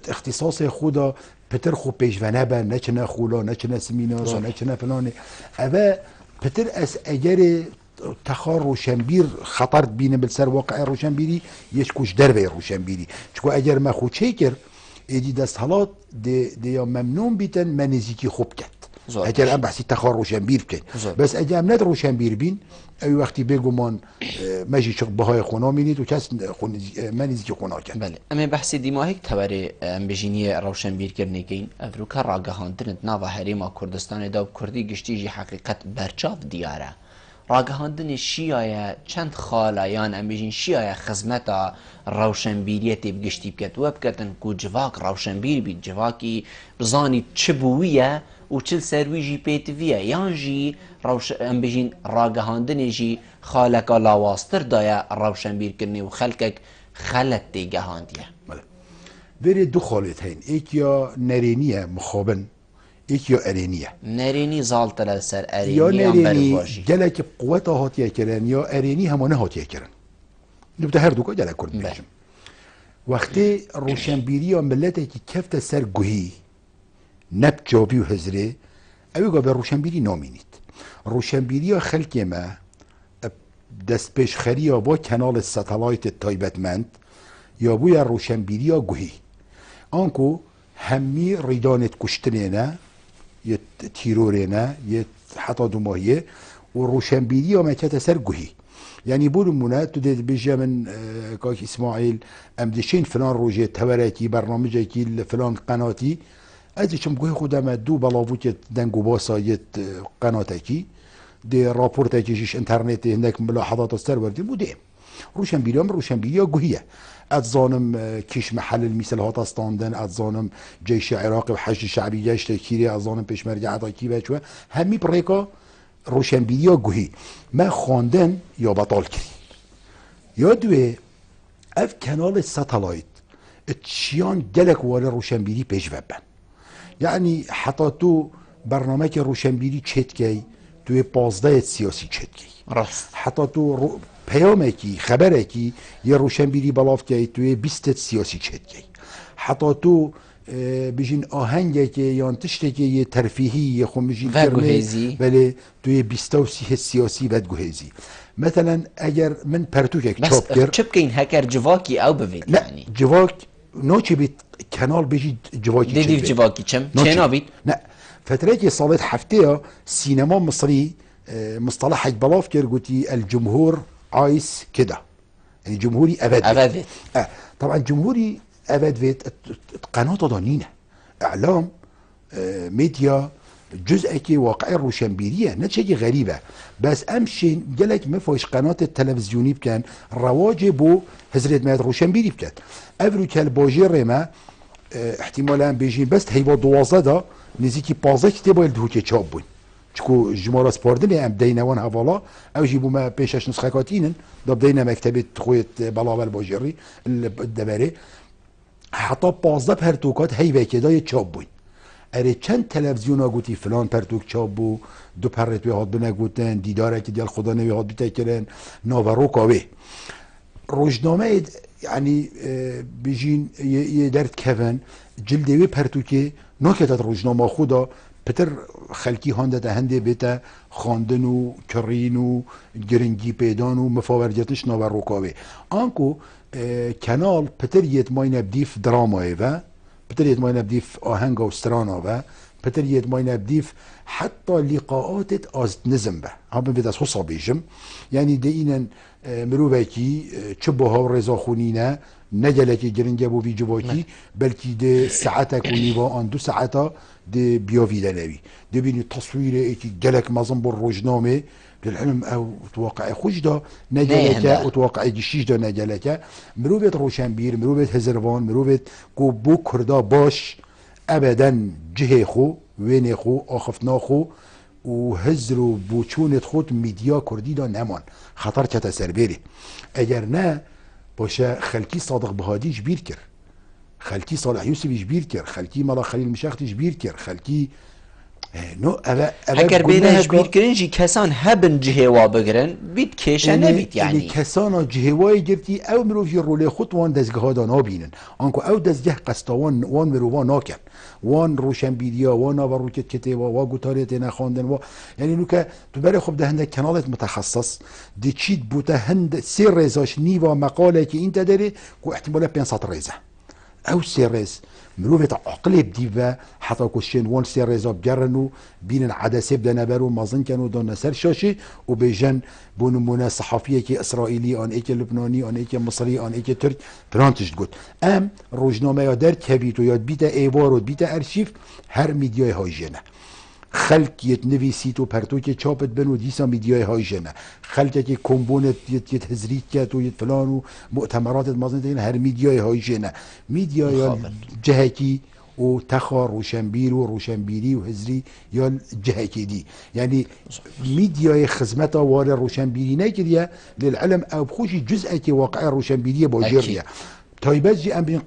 اختصاص خودا پتر خوب پیشونه بر نچنه خولا نچنه سمینارا نچنه فلانه اوه پتر از اگر تخار روشنبیر خطر بینه بلسر واقع روشنبیری یش کش دربه روشنبیری چون اگر ما خود چیکر ایدی دست حالات دیا ممنون بیتن منزیکی خوب کرد اگر ام بحثی تخار روشنبیر بکن بس اگر ام ند روشنبیر بین ای وقتی بگو من مجی چق بهای خونا مینید و کس منزیکی خونا کرد بله اما بحثی دیماهی که تبری ام بجینی روشنبیر کرنه کین افروکا راگهاندنت ناوا هریما کردستان دا کردی گشتی جی حقیقت برچاف دیاره راگهاندن شیعه چند خالایان ام بجین شیعه خزمتا روشنبیریت بگشتی بکت و بکتن کو جواک روشنبیر بید جواکی بزانی چبویه و چل سرویجی پیتویه یان جی ام بجین راگهاندن جی خالکا لاواستر دایا روشنبیر کرنی و خلکک خلط دیگهاندیه بره دو خالت هین ایک یا نرینیه مخابن ایک یا ارینیه نرینی زالتر سر ارینی یا نرینی گلک قوت هاتیه کرن یا ارینی همانه هاتیه کرن نبته هر دوکا گلک کرد بیشم وقتی روشنبیری یا ملته که کفت سر گوهی نب جابی و هزره اویگا به روشنبیری نامینید روشنبیری یا خلک ما دست پیشخری یا با کنال ستالایت تایبتمند یا بوی روشنبیری یا گوهی آنکو همی ریدانت کشتنینه یه تیرورینه یه حتی دوماهیه و روشنبیری یا مکت سر گوهی یعنی بولمونه تو دید بیجه من کاک اسماعیل امدشین فلان روژه تورکی برنامجه کی فلان قناتی از چم گوهی خودم دو بلاوت دنگو باسایت قناتکی دی راپورتکی جیش انترنتی هندک ملاحظات سر وردی بوده روشنبیری یا گوهیه از زانم کش محل المثل هات استاندن از زانم جیش عراق و حشد شعبی جیش تکیری از زانم پیشمرگ عطاکی بچو همی بریکا روشنبیری یا گوهی من خواندن یا بطال کردی یا دوی اف کنال ستالایت اتشیان گلک واره روشنبیری پیش وبن یعنی حتی تو برنامه که روشنبیری چت کی توی 15 سیاسی چت کی راست حتی تو پیامه کی خبره کی یه روشنبیری بلاف کی توی 20 سیاسی چت کی حتی تو بجین آهنگه که یا تشته که یه ترفیهی یه خون بجین کرنه ولی توی 20 سیاسی ودگوهیزی مثلا اگر من پرتوکک چاپ کرد بس چپ که این هکر جواکی او بوید یعنی جواک نوچی بیت کانال بجید جواکی دیدیف جواکی چه نابید؟ نه فتره که صالت هفته سینما مصری مصطلح حج بلاف کرد گوتی الجمهور عايز كده يعني جمهوري ابد طبعا جمهوري ابد فيت قناه ضنينه اعلام ميديا جزء كي واقعي روشنبيريه نتشي غريبه بس امشي جلك ما فيش قناه التلفزيوني كان رواج بو هزرت مات روشنبيري كان افرو كالبوجير ما احتمالا بيجي بس هيبو دوازه دا نزيكي 15 كتاب الدهوكي تشابون چکو جمهور سپاردن ام دینوان حوالا او جیبو ما پیشش نسخه کاتینن داب دینا مکتبت خویت بلاول باجری الدبره حتی 15 پرتوکات هی وکیدای چاپ بود اره چند تلویزیون ها گوتی فلان پرتوک چاپ بو دو پرت به هاد بنگوتن دیداره که دیال خدا نوی هاد بیتا کرن ناورو کاوه روزنامه یعنی بجین یه درد کفن جلدوی پرتوکه ناکتت روزنامه خدا پتر خلکی هانده ده هنده بیتا خواندن و کرین و گرنگی پیدان و مفاورجتش ناورو کاوه آنکو کانال پتر یت ماین بدیف درامای و پتر یت ماین بدیف آهنگ و سترانا و پتر یت ماین بدیف حتی لقاءات از نظم به هم بید از حصا بیجم یعنی ده اینن مروبه کی چه بها و رضا خونینه نجله که گرنگه بو وی جواکی بلکی ده ساعته کنی و آن 2 ساعته ده بیاویده نوی ده بینی تصویر ایکی گلک مزن بر روزنامه للعلم او توقع خوش دا نجلكه وتوقع جيش دا نجلكه مروبت روشنبير مروبت هزروان مروبت کو بو کردا باش ابدا جهه خو وين خو اخفنا خو و هزرو بوچونت خود میدیا کردی دا نمان خطر کتا سر بری اگر نه باشه خلکی صادق بهادیش بیر کر خلکی صالح یوسفیش بیر کر خلکی ملا خلیل مشاختیش بیر کر خلکی نو اگر بینه بیر کرن جی کسان هبن جهوا بگرن بید کشه نبید یعنی کسان جهوای گرتی او مروفی روله خود وان دزگاه دا نابینن آنکو او دزگه قسطوان وان مروفا ناکن وان روشنبیریا وان آوروکت کتیوا و گوتاریت نخواندن و یعنی نو که تو برای خوب ده هنده کنالت متخصص دی چید بوده هنده 3 ریزاش نیوا مقاله که این تداره که احتمالا 500 ریزه او 3 ریز مروفت عقل بديفا حتى كوشين وان سي ريزا بجرنو بين عدسه بدنا برو مازن كانوا دون سر شاشي وبيجن بونمونه صحفيه كي اسرائيلي ان ايك لبناني ان ايك مصري ان ايك ترك برانتش قلت ام روزنامه يادر كبيتو ياد بيتا ايوار و بيتا ارشيف هر ميديا هايجنه خلق يتنويسيت و پرتوك چاپت بن و ديسا ميديا هايجنه خلق كي كومبونت يتهزريت كات و يتفلان و مؤتمرات مازن دين هر ميديا هايجنه ميديا يا جهكي و تخا روشنبير و روشنبيري و هزري يا جهكي دي يعني ميديا خدمتا وار روشنبيري نكريا للعلم او بخوشي جزء كي واقع روشنبيريه باجيريا تايباجي ام بين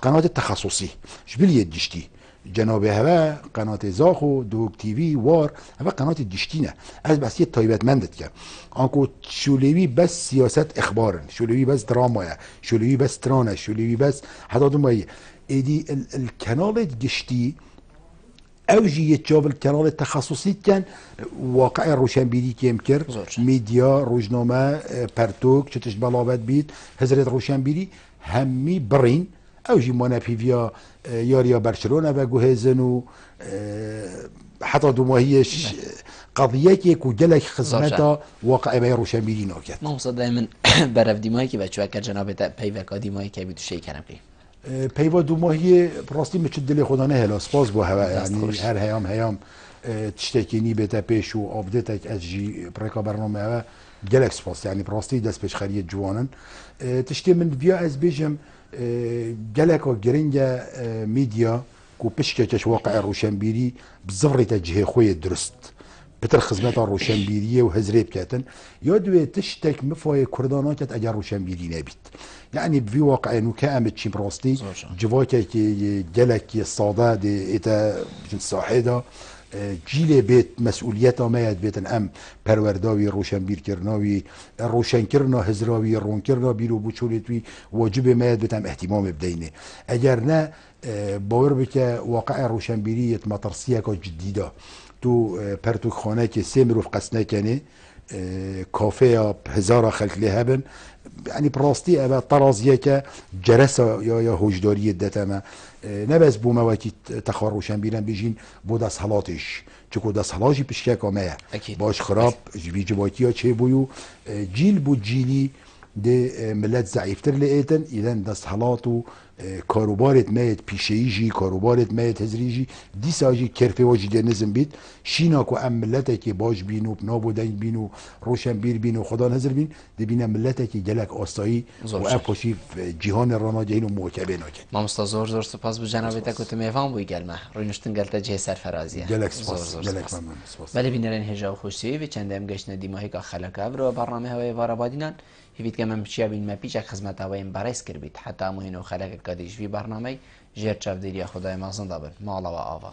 قناه التخصصي شبليه دشتي جناب هوا قناه زاخو دوگ تیوی وار هوا قناه دشتینه از بس یه تایبت مندت که آنکو شولوی بس سیاست اخبارن شولوی بس درامایه شولوی بس ترانه شولوی بس حتی دومایی ایدی الكنال دشتی اوجی جاب الكنال التخصصي كان واقع روشنبيري كيمكر ميديا روزنامه پرتوك چتش بلاوت بيت حضرت روشنبيري همي برين اوجي مانا بيفيا ياريا برشلونة و جهزن و حتى دوماهيش قضية كو جلك خدمتها واقع بي روشنبيري ناكت نوصل دائما برف ديماهي كي بچوه كر جناب پیوکا ديماهي كي بيتو شي كرم بي پیوا دوماهی راستی مچ دل خدا نه هلا سپاس با هوا یعنی هر هیام تشتكيني بتا پیش و آبدتك از جی برکا برنامه هوا گلک سپاس یعنی راستی دست پیش خرید جوانن تشتی من بیا از بیجم گلک و گرنگ میدیا کو پشکش واقع روشنبیری بزفر تجهه خوی درست بتر خدمت روشنبیریه و هزریب کاتن یادوی تشتک مفای کردانات اگر روشنبیری نبید يعني بفي واقع انه كامل شي براستي جواكي كي جلك الصاده دي اتا صاحده جيل بيت مسؤوليته ما بيت ام پرورداوي روشنبير كرناوي روشن كرنا هزراوي رون كرنا بيرو بوچولتوي واجب ما بيت ام اهتمام بدينه اگر نه باور بك واقع روشنبيريه مطرسيه جديده تو پرتو خانه که 3 مروف قسنه کنه کافه هزار خلق لهبن يعني براستي ابا طرازيه که جرسه یا هوجداری دتما نبز بو مواکی تخاروشن بیرن بیجین بو دست حالاتش چکو دست حالاجی پشکه کامه باش خراب جبیج باکی ها چه بویو جیل بو جیلی ده ملت ضعیفتر لیتن ایدن دست حالاتو کاروبارت میت پیشه‌ایجی کاروبارت میت هزریجی دیساجی کرفه واجی دنزم بید شینا کو ام ملته که باش بینو نابودن بینو روشن بیر بینو خدا نظر بین دبینه ملته که گلک آسایی و افشی جهان راناجین و موکبه نکن ما زور سپاس به جناب تکوت میوان بوی گلمه روینشتن گلتا جه سرفرازیه گلک سپاس گلک ممنون سپاس ولی بینرین هجا خوشی و چندم گشت ندیماهی که خلق ابرو برنامه هوای وارابادینان هیوید که من بچیا بین مپیچ خدمت هوایم برایس کرد حتی مهینو خلق کادیش وی برنامه جر چاودیری خدای مازن دابن مالا و آوا